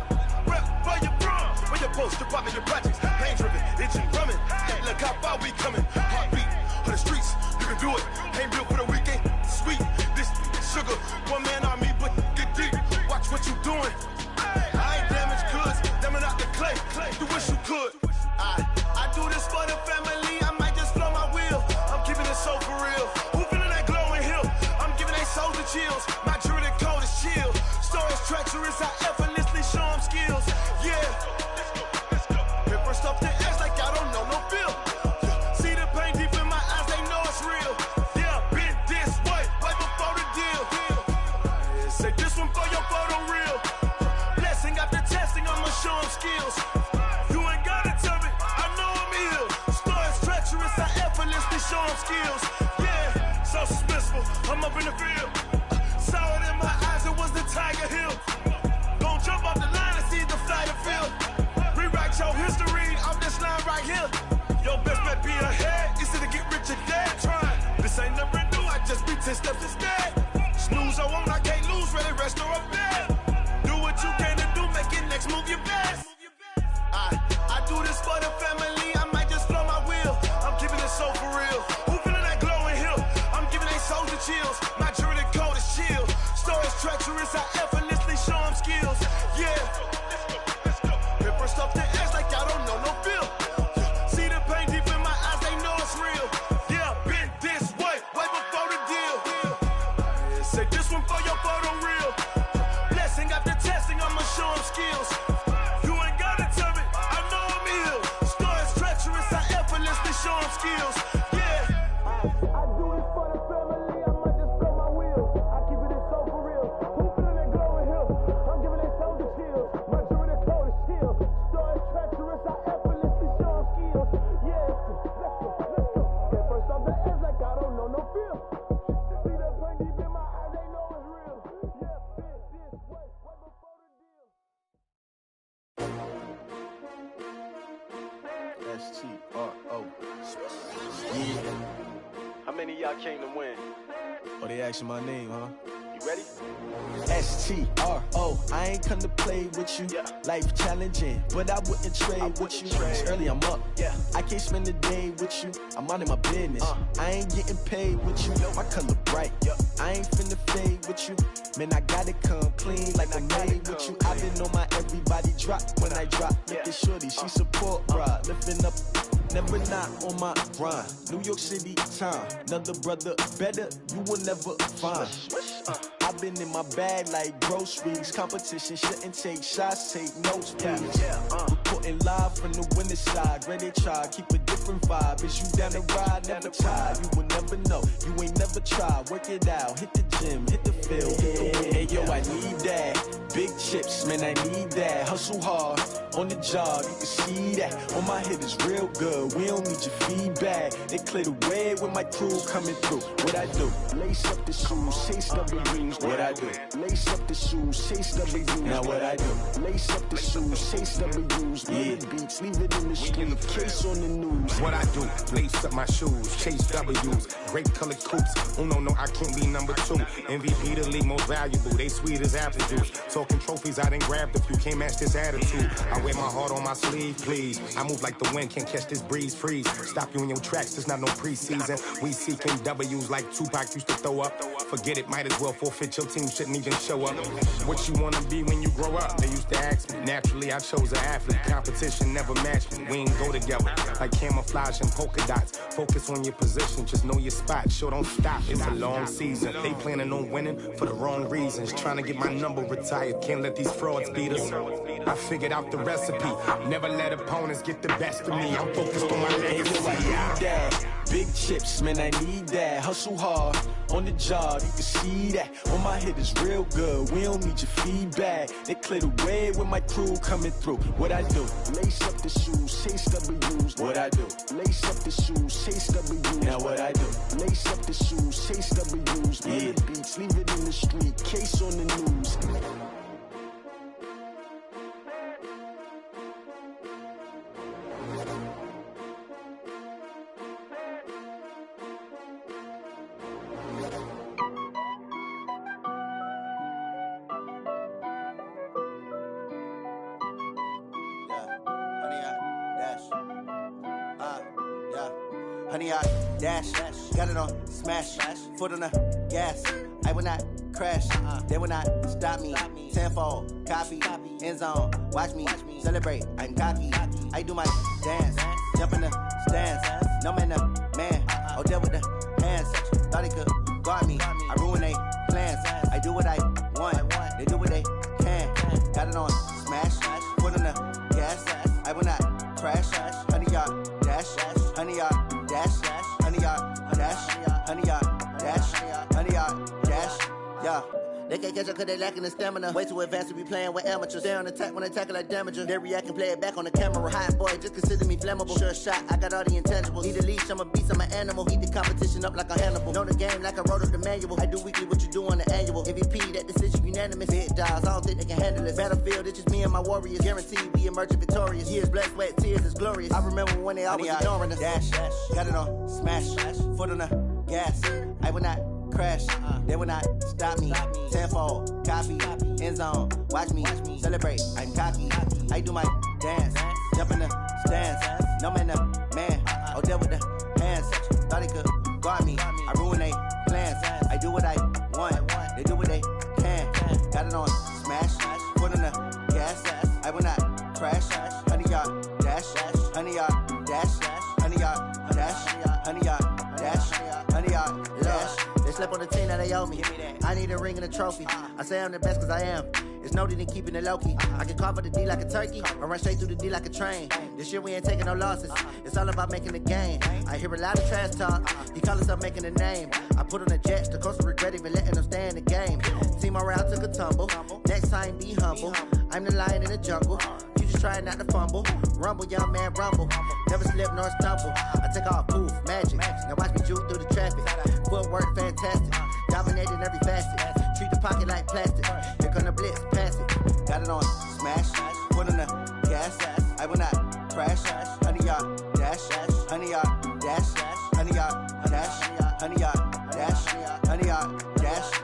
Rep where you from, where you post, department, your projects. Pain driven, itching, drumming. Hey, look how far we coming. Heartbeat on the streets, you can do it. Ain't built for the weekend, sweet. This sugar, one man army, but get deep. Watch what you doing. I ain't damaged goods, damn out the clay. You wish you could. I do this for the family, I might just blow my wheel. I'm keeping it so for real. Who feeling that glowing hill? I'm giving they soldier chills. My jewelry code is show them skills. You ain't gotta tell me, I know I'm ill. Stories treacherous, I effortlessly show them skills. Yeah, so suspenseful, I'm up in the field. Saw it in my eyes, it was the Tiger Hill. Don't jump off the line and see the flight of field. Rewrite your history, I'm this line right here. Your best bet be ahead, easy to get rich or dead. Trying, this ain't never new, I just be 10 steps instead. Snooze or won't, I can't lose, ready, rest or up bed. Do what you can to do, make it next move your best. I do this for the family, I might just blow my wheel. I'm keeping it so for real. Who feeling that glowing hill? I'm giving they soldier chills. My jewelry coat is chill. Stories treacherous, I effortlessly show them skills. Yeah. Hit first off the edge like I don't know no feel. See the pain deep in my eyes, they know it's real. Yeah, been this way before the deal. Say this one for your photo real. Blessing after testing, I'ma show them skills. You ain't gotta tell me, I know I'm ill. Stories treacherous, I effortlessly show them skills. Yeah. I do this for the family, I might just blow my wheel. I keep it so for real. Who feeling that glowing hill? I'm giving they soldier chills. My jewelry coat is chill. Stories treacherous, I effortlessly show them skills. Yeah, let's go. Get first off the edge like I don't know no feel. See the pain deep in my eyes, they know it's real. Yeah, been this way before the deal. S-T-R-O. Yeah. How many of y'all came to win? Oh, they asking my name, huh? You ready? S-T-R-O. I ain't come to play with you. Yeah. Life challenging, but I wouldn't trade with you. It's early, I'm up. Yeah. I can't spend the day with you. I'm minding my business. I ain't getting paid with you. My color bright. I ain't finna fade with you. Man, I gotta come clean like I'm made with you. I've been on my everybody drop when I drop. Look at shorty, she support, bruh. Lifting up, never not on my grind. New York City time, another brother better, you will never find. I've been in my bag like groceries. Competition shouldn't take shots, take notes, please. Reporting live from the winning side. Ready to try, keep a different vibe. Is you down the ride, never tired. You will never know, you ain't never tried. Work it out, hit the gym, hit the field, hit the wind. Hey yo, I need that. Big chips, man, I need that. Hustle hard, on the job, you can see that. On my head is real good, we don't need your feedback. They clear the way with my crew coming through. What I do? Lace up the shoes, chase W's. What I do? Lace up the shoes, chase W's. Now what I do? Lace up the shoes, chase W's. Yeah. Beats, leave it in the street, case on the news. What I do? Lace up my shoes, chase W's. Great colored coops. Oh no, I can't be number 2. MVP the league most valuable. They sweet as apple juice. Talking trophies, I done grabbed a few. Can't match this attitude. I wear my heart on my sleeve, please. I move like the wind, can't catch this breeze, freeze. Stop you in your tracks, there's not no preseason. We seeking W's like Tupac used to throw up. Forget it, might as well forfeit. Your team shouldn't even show up. What you wanna be when you grow up? They used to ask me. Naturally, I chose an athlete. Competition never matched me. We ain't go together like camouflage and polka dots. Focus on your position, just know your spot. Sure, don't stop. It's a long season. They planning on winning for the wrong reasons. Trying to get my number retired. Can't let these frauds beat us. I figured out the recipe. Never let opponents get the best of me. I'm focused on my legacy. Big chips, man, I need that. Hustle hard, on the job, you can see that. On my head is real good, we don't need your feedback. They clear the way with my crew coming through. What I do? Lace up the shoes, chase W's. What I do? Lace up the shoes, chase W's. Now what I do? Lace up the shoes, chase W's. Yeah. Beats, leave it in the street, case on the news. Honey, I dash, got it on smash, foot on the gas. I will not crash, they will not stop me. Tenfold, copy, end zone, watch me celebrate. I'm cocky, I do my dance, jump in the stands. No man, man, oh deal with the hands. Thought he could guard me, I ruin they plans. I do what I want, they do what they can. Got it on smash, foot on the gas. I will not crash, honey, y'all dash, honey, y'all dash, honey, y'all dash, honey, y'all dash, honey, y'all dash, yeah. They can't catch up cause they lacking the stamina. Way too advanced to be playing with amateurs. Stay on attack when they tackle like damager. They react and play it back on the camera. Hot boy, just consider me flammable. Sure shot, I got all the intangibles. Need a leash, I'm a beast, I'm an animal. Heat the competition up like a Hannibal. Know the game like I wrote up the manual. I do weekly what you do on the annual. MVP, that decision unanimous. Big dogs, I don't think they can handle it. Battlefield, it's just me and my warriors. Guaranteed we emerge victorious. Years, blood, sweat, tears, is glorious. I remember when they always ignoring us. Dash, got it on, smash, foot on the gas. I will not crash, they will not stop me. Tenfold, copy, end zone, watch me celebrate. I'm cocky, I do my dance, jump in the stands. No man, man, oh there with the hands. Thought he could guard me, I ruin they plans. I do what I want, they do what they can. Got it on, smash, foot on the gas. I will not crash, 100-yard dash, 100-yard dash, 100-yard dash, 100-yard dash, 100-yard dash. They slept on the team that they owe me. I need a ring and a trophy. I say I'm the best cause I am. It's noted in keeping it low-key. I can carve up the D like a turkey or run straight through the D like a train. This year we ain't taking no losses. It's all about making the game. I hear a lot of trash talk. He call himself making a name. I put on the Jets. The coach will regret even letting them stay in the game. Team morale took a tumble. Next time be humble. I'm the lion in the jungle. You just try not to fumble. Rumble, young man, rumble. Never slip nor stumble. I take off, poof, magic. Now watch me juke through the traffic. Footwork fantastic. Dominating every facet. Treat the pocket like plastic. Here come the blitz, pass it. Got it on, smash. Put on the gas. I will not crash. 100-yard dash. 100-yard dash. 100-yard dash. 100-yard dash. 100-yard dash.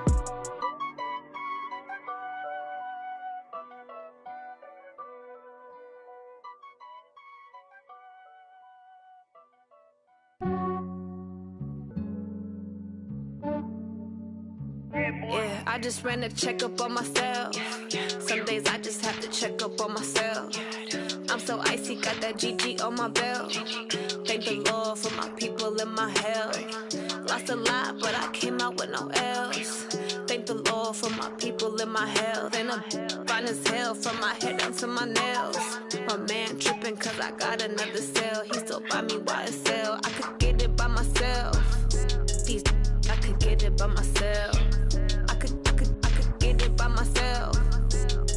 Yeah, I just ran a checkup on myself. Some days I just have to check up on myself. I'm so icy, got that GG on my belt. Thank the Lord for my people and my health. Lost a lot, but I came out with no L's. Thank the Lord for my people and my health. And I'm fine as hell from my head down to my nails. My man tripping cause I got another cell. He still buy me YSL. I could get it by myself. These I could get it by myself. I could get it by myself.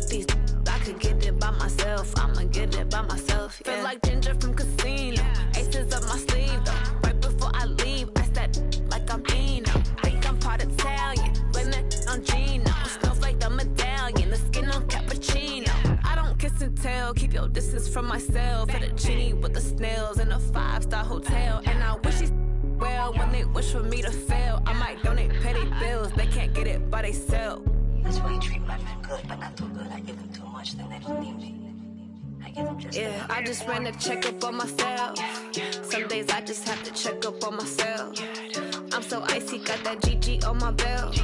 These I could get it by myself. I'ma get it by myself. Yeah. Feel like Ginger from Casino. Aces up my sleeve though. Right before I leave, I said like I'm Dino. Think I'm part Italian. Blame that on Gino. Smells like the medallion. The skin on cappuccino. I don't kiss and tell. Keep your distance from myself. Fettuccine with the snails in a 5-star hotel. And I wish he's well when they wish for me to fail. I might donate petty bills. They can't get it by themselves. That's why you treat my men good, but not too good. I give them too much, then they don't need me. I give them just yeah, I just ran a checkup on myself. Some days I just have to check up on myself. I'm so icy, got that GG on my belt.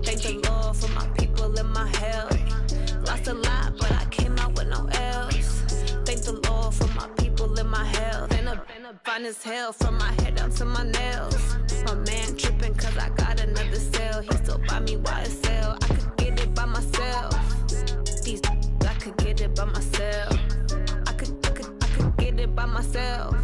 Thank the Lord for my people and my health. Lost a lot, but I came out with no L's. Thank the Lord for my people and my health. And I'm fine as hell from my head down to my nails. My man tripping cause I got another cell. He still buy me YSL. I could get it by myself. These I could get it by myself. I could get it by myself.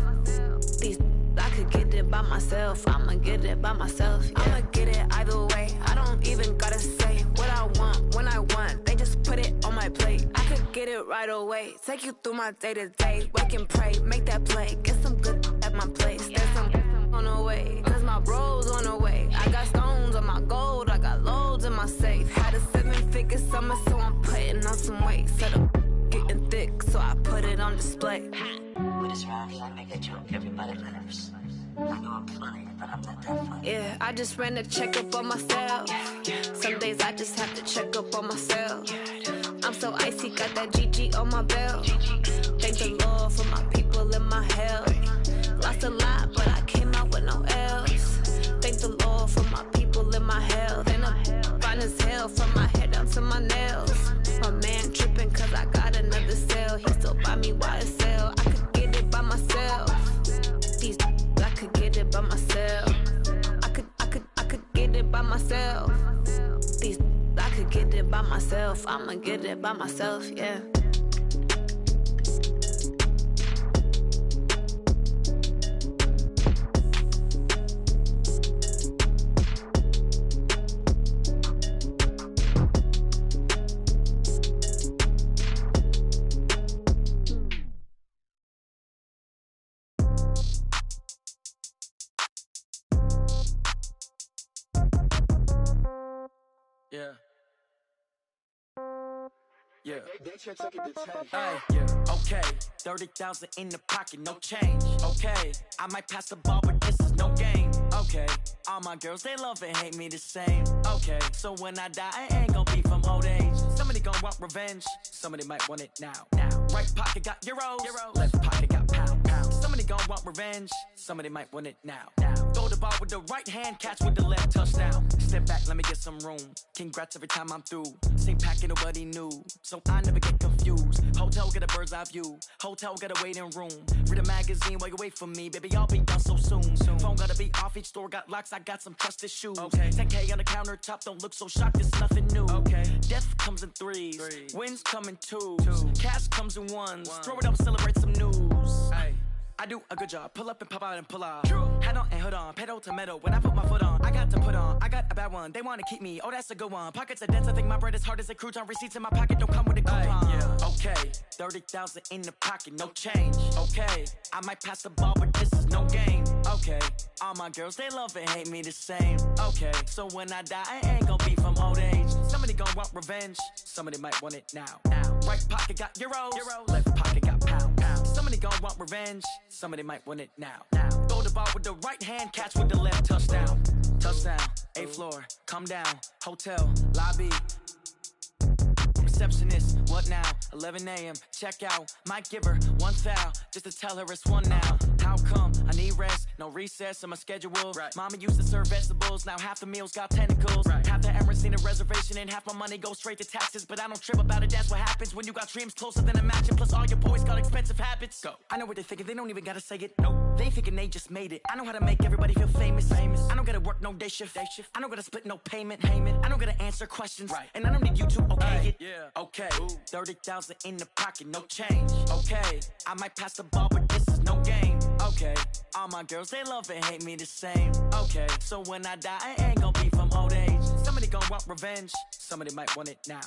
These I could get it by myself. I'ma get it by myself. Yeah. I'ma get it either way. I don't even gotta say what I want when I want. They just put it on my plate. I could get it right away. Take you through my day to day. Wake and pray, make that play. Get some good at my place. There's some on the way. Cause my bro's on the way. I got stones on my gold. I got loads in my safe. Had a 7-figure summer, so I'm putting on some weight. Set up getting thick, so I put it on display. With this round here, I make it joke. Everybody laughs. I know I'm funny, but I'm not that funny. Yeah, I just ran a checkup on myself. Some days I just have to check up on myself. I'm so icy, got that GG on my belt. Thank the Lord for my people and my health. Lost a lot, but I came out with no L's. Thank the Lord for my people and my health. And I'm fine as hell from my head down to my nails. My man tripping cause I got another cell. He still buy me YSL. I could get it by myself. These I could get it by myself. I could get it by myself. These I could get it by myself. I'ma get it by myself, yeah. Yeah. Yeah. Hey, okay, 30,000 in the pocket, no change. Okay, I might pass the ball, but this is no game. Okay, all my girls, they love and hate me the same. Okay, so when I die, I ain't gon' be from old age. Somebody gon' want revenge, somebody might want it now. Right pocket got euros, left pocket got pound. Somebody gon' want revenge, somebody might want it now. Throw the ball with the right hand, catch with the left, touchdown. Step back, let me get some room. Congrats every time I'm through. Same packet, nobody knew, so I never get confused. Hotel get a bird's eye view, hotel get a waiting room. Read a magazine while you wait for me, baby, I'll be done so soon. Phone gotta be off, each store got locks, I got some trusted shoes. 10K on the countertop, don't look so shocked, it's nothing new. Death comes in threes, wins come in twos, cash comes in ones. Throw it up, celebrate some news. I do a good job, pull up and pop out and pull out. Head on and hood on, pedal to metal. When I put my foot on, I got to put on. I got a bad one, they wanna keep me, oh that's a good one. Pockets are dense, I think my bread is hard as a crouton. Receipts in my pocket don't come with a coupon. Okay, 30,000 in the pocket, no change. Okay, I might pass the ball, but this is no game. Okay, all my girls, they love and hate me the same. Okay, so when I die, I ain't gon' be from old age. Somebody gon' want revenge, somebody might want it now. Right pocket got euros, left pocket got pound. Somebody gon' want revenge, somebody might want it now. Throw the ball with the right hand, catch with the left, touchdown. Touchdown, 8th floor, come down, hotel, lobby. Receptionist, what now? 11 a.m., check out. Might give her one foul, just to tell her it's one now. How come? I need rest, no recess in my schedule. Mama used to serve vegetables, now half the meals got tentacles. Half the errands need a reservation and half my money goes straight to taxes. But I don't trip about it, that's what happens when you got dreams closer than a match. And plus all your boys got expensive habits. Go. I know what they're thinking, they don't even gotta say it. Nope. They thinking they just made it. I know how to make everybody feel famous. I don't gotta work no day shift. I don't gotta split no payment. I don't gotta answer questions. And I don't need you to okay it. Okay, 30,000 in the pocket, no change. Okay, I might pass the ball, but this is no game. Okay, all my girls, they love and hate me the same. Okay, so when I die, I ain't gon' be from old age. Somebody gon' want revenge, somebody might want it now.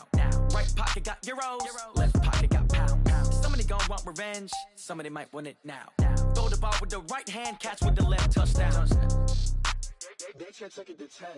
Right pocket got euros, left pocket got pound. Somebody gon' want revenge, somebody might want it now. Throw the ball with the right hand, catch with the left, touchdown. They can't take it to 10.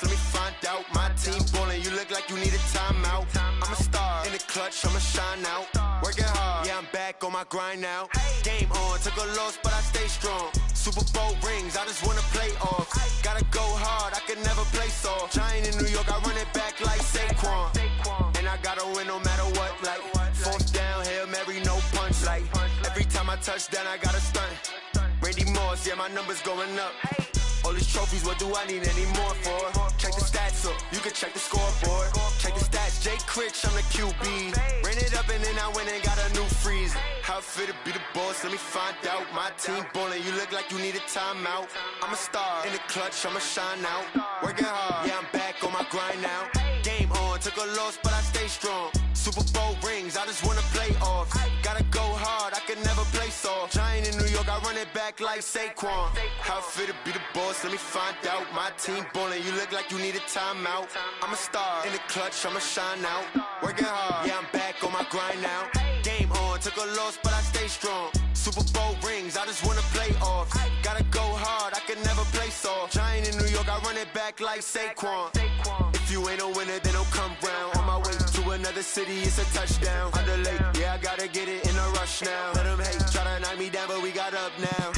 Let me find out. My team ballin', you look like you need a timeout. I'm a star in the clutch, I'ma shine out. Working hard, yeah, I'm back on my grind now. Game on, took a loss, but I stay strong. Super Bowl rings, I just wanna play off. Gotta go hard, I can never play soft. Giant in New York, I run it back like Saquon. And I gotta win no matter what, like 4th down, Hail Mary, no punch. Like every time I touch down, I gotta stunt. Randy Moss, yeah, my numbers going up. All these trophies, what do I need any more for? Check the stats up, you can check the scoreboard. Check the stats, Jay Critch, I'm the QB. Ran it up and then I went and got a new freeze. How it feel to be the boss, let me find out. My team ballin', you look like you need a timeout. I'm a star in the clutch, I'ma shine out. Working hard, yeah, I'm back on my grind now. Game on, took a loss, but I stay strong. Super Bowl rings, I just wanna play off. Gotta go hard, I can never play soft. Giant in New York, I run it back like Saquon. How it feel to be the boss, let me find out. My team ballin', you look like you need a timeout. I'm a star in the clutch, I'ma shine out. Working hard, yeah, I'm back on my grind now. Game on, took a loss, but I stay strong. Super Bowl rings, I just wanna play off. Gotta go hard, I can never play soft. Giant in New York, I run it back like Saquon. If you ain't a winner, then don't come round. On my way to another city, it's a touchdown. Underlay, yeah, I gotta get it in a rush now. Let them hate, try to knock me down, but we got up now.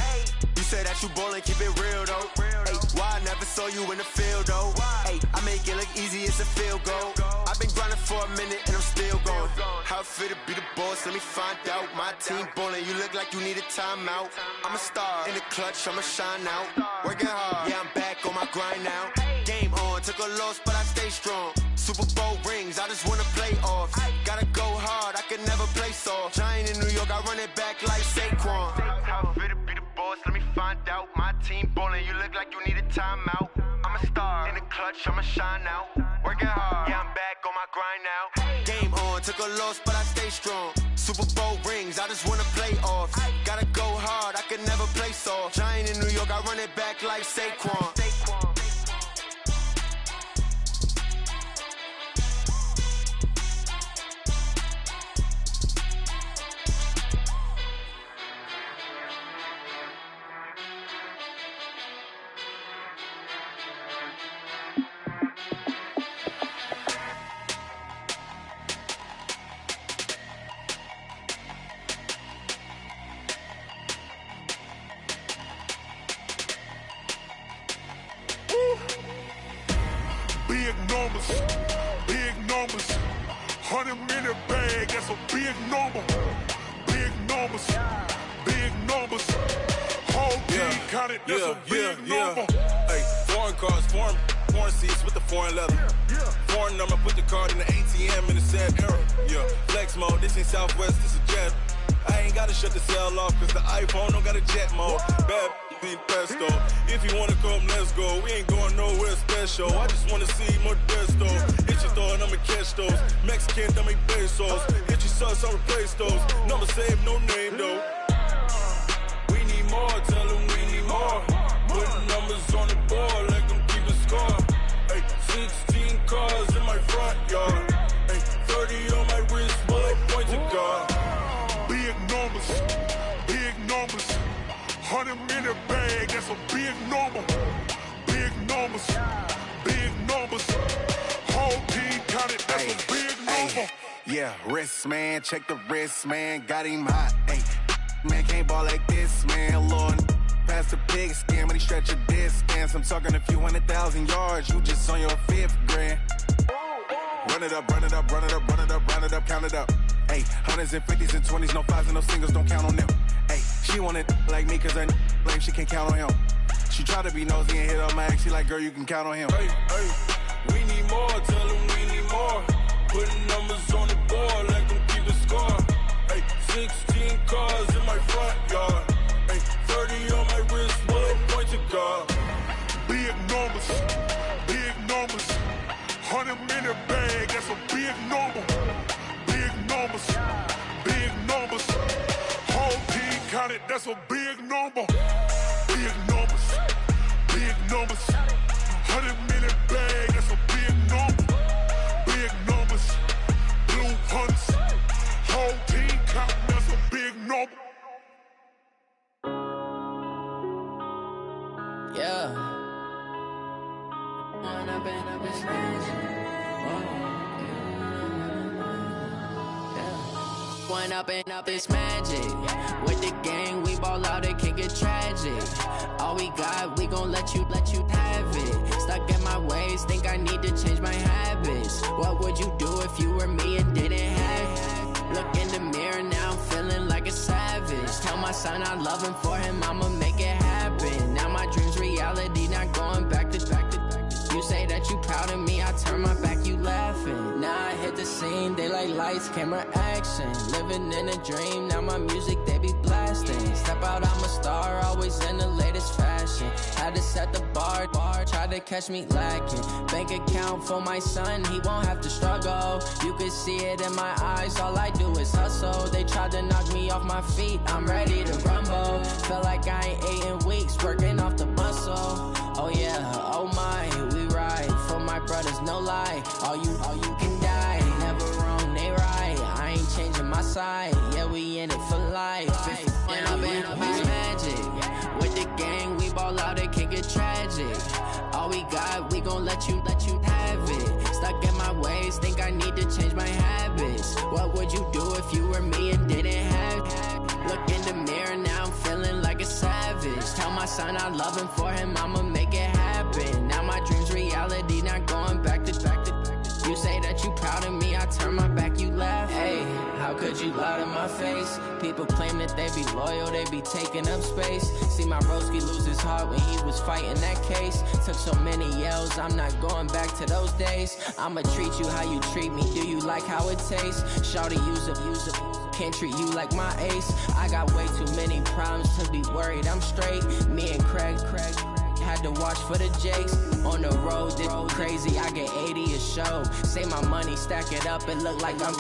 You said that you ballin', keep it real though. Hey, why I never saw you in the field though? Hey, I make it look easy, it's a field goal. I've been grinding for a minute and I'm still going. How it feel to be the boss, let me find out. My team ballin', you look like you need a timeout. I'm a star in the clutch, I'ma shine out. Working hard, yeah, I'm back on my grind now. Game on, took a loss, but I stay strong. Super Bowl rings, I just wanna play off. Gotta go hard, I can never play soft. Giant in New York, I run it back like Saquon. How it feel to be the boss, let me find out. My team ballin', you look like you need a timeout. I'm a star in the clutch, I'ma shine out. Working hard, yeah, I'm back on my grind now. Game on, took a loss, but I stay strong. Super Bowl rings, I just wanna play off. Gotta go hard, I can but never play soft. Giant in New York, I run it back like Saquon. Big numbers, 100-minute bag, that's a big number. Big numbers, whole team counted, that's a big number. Hey, foreign cars, foreign seats with the foreign leather. Foreign number, put the card in the ATM in the sad era. Yeah, flex mode, this ain't Southwest, this is jet. I ain't gotta shut the cell off, cause the iPhone don't got a jet mode. Bad pesto. If you wanna come, let's go. We ain't going nowhere special. I just wanna see Modesto. Hit your thought, I'ma catch those. Mexican, dummy pesos. Hit your sauce, I'll replace those. Number saved, no name though. We need more, tell them we need more. Putting numbers on the board, let them keep a score. Hey, 16 cars in my front yard. Hey, 30 on my wrist, bullet point to God. Big numbers, 100-minute bag, that's a big number. Big numbers, whole team counted, that's a big number. Yeah, wrist man, check the wrist man, got him hot. Ay, man can't ball like this, man. Lord, past the pig skin, when he stretch a distance. I'm talking a few 100,000 yards, you just on your 5th grand. Run it up, count it up. Ay, hundreds and 50s and 20s, no 5s and no singles, don't count on them. Ay, she want it like me, cause her blame, she can't count on him. She try to be nosy and hit on my ex, she like, girl, you can count on him. Hey, we need more, tell them we need more. Putting numbers on the board, let them keep the score. Hey, 16 cars in my front yard. Hey, 30 on my wrist, bullet point to God. Big numbers, 100-minute bag, that's a big number. Big numbers, whole team counted, that's a big number. Big numbers, 100-minute bag, that's a big number. Big numbers, blue hunts, whole team counting, that's a big number. Yeah. One up and up is magic. With the gang, we ball out, it can get tragic. All we got, we gon' let you have it. Stuck in my ways, think I need to change my habits. What would you do if you were me and didn't have it? Look in the mirror, now I'm feeling like a savage. Tell my son I love him, for him I'ma make it happen. Now my dream's reality, not going back to. You say that you proud of me, I turn my back, you laughing. Now I hit the scene, they like lights, camera, action. Living in a dream, now my music, they be blasting. Step out, I'm a star, always in the latest fashion. Had to set the bar, tried to catch me lacking. Bank account for my son, he won't have to struggle. You can see it in my eyes, all I do is hustle. They tried to knock me off my feet, I'm ready to rumble. Felt like I ain't ate in weeks, working off the muscle. Oh yeah, oh my, we ride for my brothers, no lie. All you can die, never wrong, they right. I ain't changing my side, yeah, we in it for life. And I've been magic. With the gang, we ball out, it can get tragic. All we got, we gon' let you have it. Stuck in my ways, think I need to change my habits. What would you do if you were me and didn't have it? Look in the mirror, now I'm feeling like a savage. Tell my son I love him, for him I'ma make it happen. Now my dream's reality, not going back to. You say that you proud of me, I turn my back, you laugh. Hey, how could you lie to my face? People claim that they be loyal, they be taking up space. See my broski lose his heart when he was fighting that case. Took so many yells, I'm not going back to those days. I'ma treat you how you treat me, do you like how it tastes? Shawty, use up, can't treat you like my ace. I got way too many problems to be worried, I'm straight. Me and Craig had to watch for the Jakes. On the road, this crazy, I get 80 a show. Say my money, stack it up, it look like I'm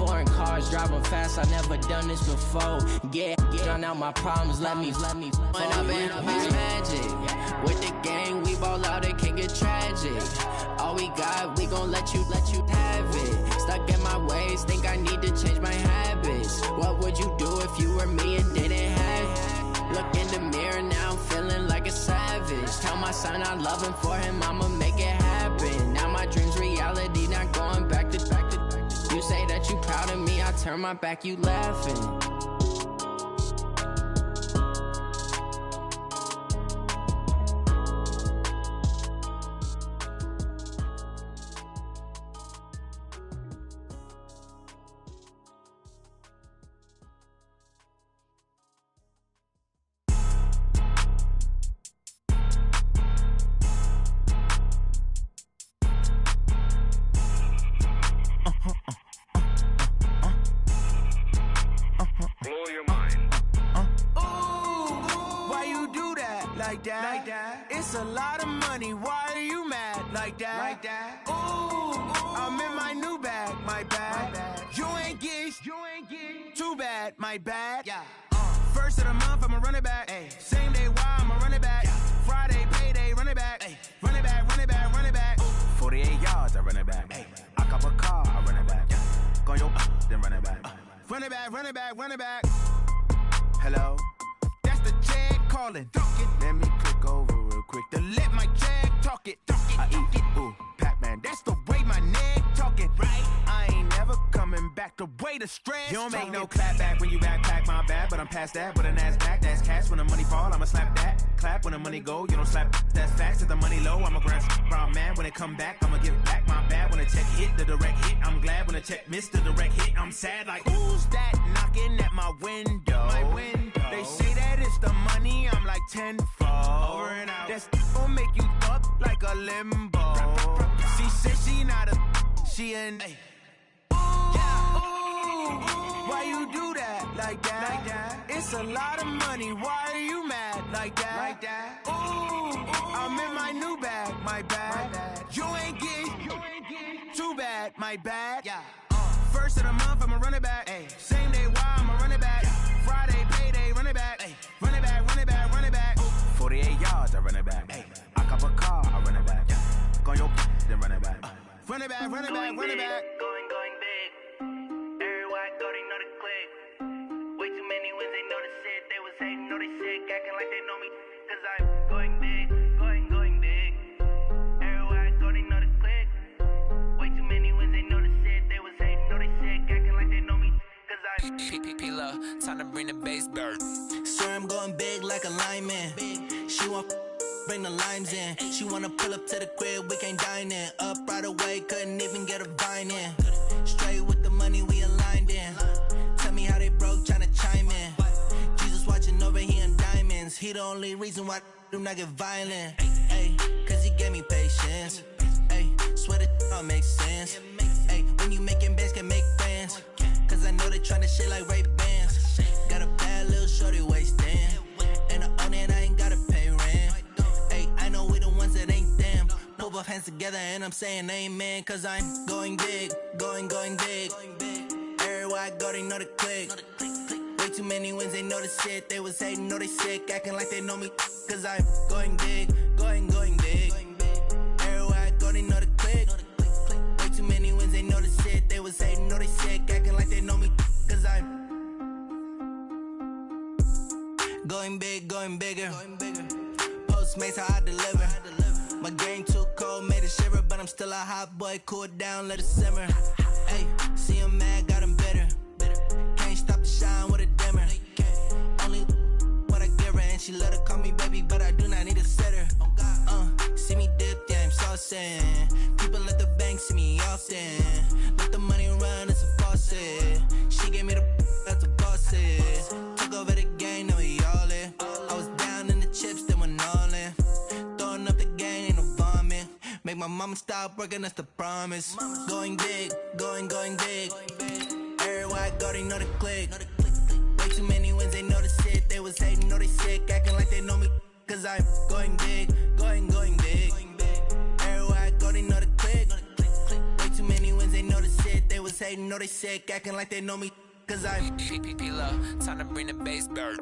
Foreign cars driving fast, I never done this before. Drown out my problems, let me. When I've been up is magic. With the gang, we ball out, it can get tragic. All we got, we gon' let you have it. Stuck in my ways, think I need to change my habits. What would you do if you were me and didn't have it? Look in the mirror, now I'm feeling like a savage. Tell my son I love him, for him I'ma make it happen. Now my dream's reality, not going back to. You say that you proud of me, I turn my back, you laughing. It's a lot of money, why are you mad like that? Ooh, I'm in my new bag, my bad. You ain't get too bad, my bad. First of the month, I'ma run it back. Same day, why I'ma run it back. Friday, payday, run it back. Run it back, run it back, run it back. 48 yards, I run it back. I cop a car, I run it back. Go your then run it back. Run it back, run it back, run it back. Hello? That's the check calling. Let me click over real quick to let my check talk it. I eat it, ooh, Pac-Man. That's the way my neck talking. Right? I ain't never coming back the way the stress. You don't make no clap back when you backpack my bad, but I'm past that. But an ass back, that's cash. When the money fall, I'ma slap that. Clap when the money go, you don't slap. That's facts. If the money low, I'ma grab brown man. When it come back, I'ma give back my bad. When the check hit, the direct hit. I'm glad when the check missed the direct hit. I'm sad like, who's that knocking at my window? My window. They say that it's the money, I'm like tenfold. Over and out. That's gon' make you up like a limbo. She said she not a, she an. Ooh, why you do that like that? It's a lot of money, why are you mad like that? Ooh, I'm in my new bag, my bad. You ain't get too bad, my bad. First of the month, I'ma run it back. Same day, why I'ma run it back. Friday, payday, run it back. Run it back, run it back, run it back. 48 yards, I run it back. I cop a car, I run it back. Go your then run it back. Run it back, run it back, run it back. Going big. Everywhere I go, they know the click. Way too many wins, they know the shit. They was hating, know they sick, acting like they know me. Cause I'm going big, going big. Everywhere I go, they know the click. Way too many wins, they know the shit. They was hating, know they sick, acting like they know me. Cause I'm P-P-P-Love, time to bring the bass bird. Swear I'm going big like a lineman. She want bring the limes in. She wanna pull up to the crib, we can't dine in. Up right away, couldn't even get a vine in. Straight with the money we aligned in. Tell me how they broke, tryna chime in. Jesus watching over here in diamonds. He the only reason why I do not get violent. Ay, cause he gave me patience. Ay, swear that all makes sense. Ay, when you making bands can make friends. Cause I know they tryna shit like Ray-Bans. Got a bad little shorty wasting. And I own it, I ain't gotta pay rent. Ay, I know we the ones that ain't them. Put both hands together and I'm saying amen. Cause I'm going big, going big. Everywhere I go, they know the click. Way too many wins, they know the shit. They was hating, know they sick, acting like they know me. Cause I'm going big, going big. Everywhere I go, they know the click. Way too many wins, they know the shit. They was hating, know they sick, acting like they know me. Cause I'm going big, going bigger. Postmates, how I deliver. My game too cold, made it shiver. But I'm still a hot boy, cool down, let it simmer. Hey, see him mad, got him bitter. Can't stop the shine with a dimmer. Only what I give her, and she let her call me baby, but I do not need a sitter. See me dip, yeah, I'm saucing. People at the bank see me often. Let the money run, it's a faucet. She gave me the that's a boss is. Took over the game, now we all in. I was down in the chips, then went all in. Throwing up the game, ain't no vomit. Make my mama stop working, that's the promise. Going big, going big. Everywhere I go, they know the click. Way too many wins, they know the shit. They was hating, know they sick, acting like they know me. Cause I'm going big, going big. Everywhere I go, they know the click. Way too many wins, they know the shit. They was hating. hating, know they sick, acting like they know me, cause I'm P-P-P-Love, time to bring the bass back.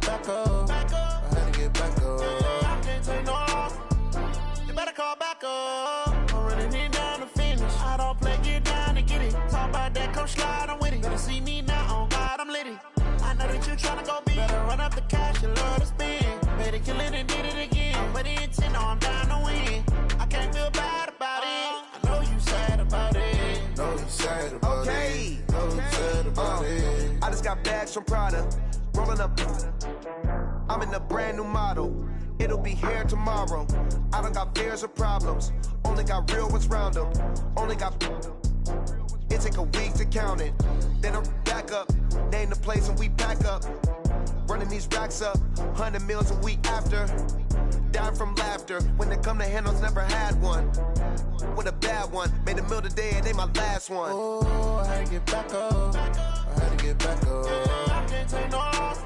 Back up. I had to get back up. I can't take no loss. You better call back up. I'm running it down to finish. I don't play, get down to get it. Talk about that, come slide, I'm with it. Better see me now, on God, I'm litty. I know that you tryna go big. Better run up the cash, you love to spend. Better kill it and did it again. But the intent, no, I'm down to win. I can't feel bad about it. I know you sad about it. Know you sad about it. Know you sad about it. I just got bags from Prada. Rolling up, I'm in a brand new model. It'll be here tomorrow. I don't got fears or problems. Only got real ones round them. Only got. It take a week to count it. Then I'm back up. Name the place and we pack up. Running these racks up. 100 meals a week after. Dying from laughter. When it come to handles, never had one. With a bad one. Made a meal today and they my last one. Oh, I had to get back up. I had to get back up. I can't take no loss.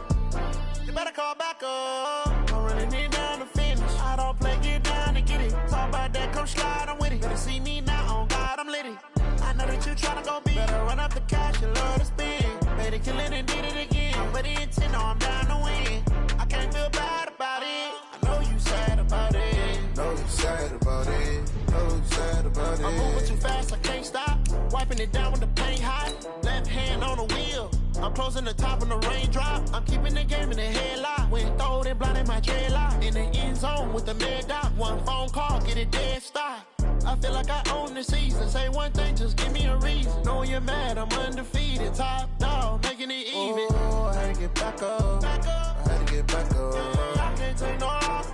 You better call back up. I'm running it down to finish. I don't play, get down to get it. Talk about that, come slide, I'm with it. Better see me now, on God, I'm litty. I know that you tryna go big. Better run up the cash, you love to spend. Better kill it and did it again. But the intent, no, I'm down to win. I can't feel bad about it. I know you sad about it. Know you sad about it. Know you sad about it. I'm moving too fast, I can't stop. Wiping it down with the paint hot. Left hand on the wheel. I'm closing the top on the raindrop. I'm keeping the game in the headlock. When throwed and blinded my dreadlock. In the end zone with the mad dot. One phone call, get it dead stop. I feel like I own the season. Say one thing, just give me a reason. Knowing you're mad, I'm undefeated. Top dog, making it even. Oh, I had to get back up. I had to get back up. I can't take no loss.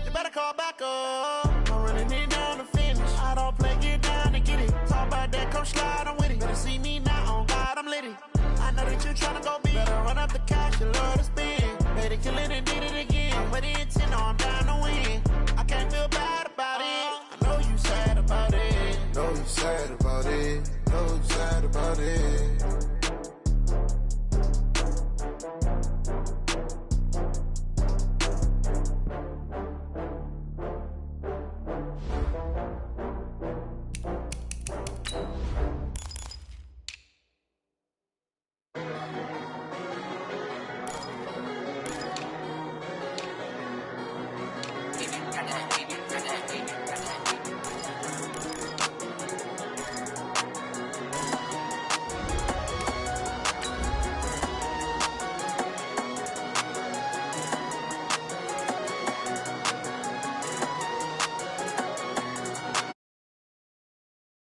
You better call back up. I'm running it down to finish. I don't play, get down to get it. Talk about that, come slide, I'm with it. Better see me now, on God, I'm litty. I know that you tryna go big. Better run up the cash, you love to spend. Better kill it and did it again. But the intent, no, I'm down to win. I can't feel bad about it. I know you sad about it. Know you sad about it. Know you sad about it.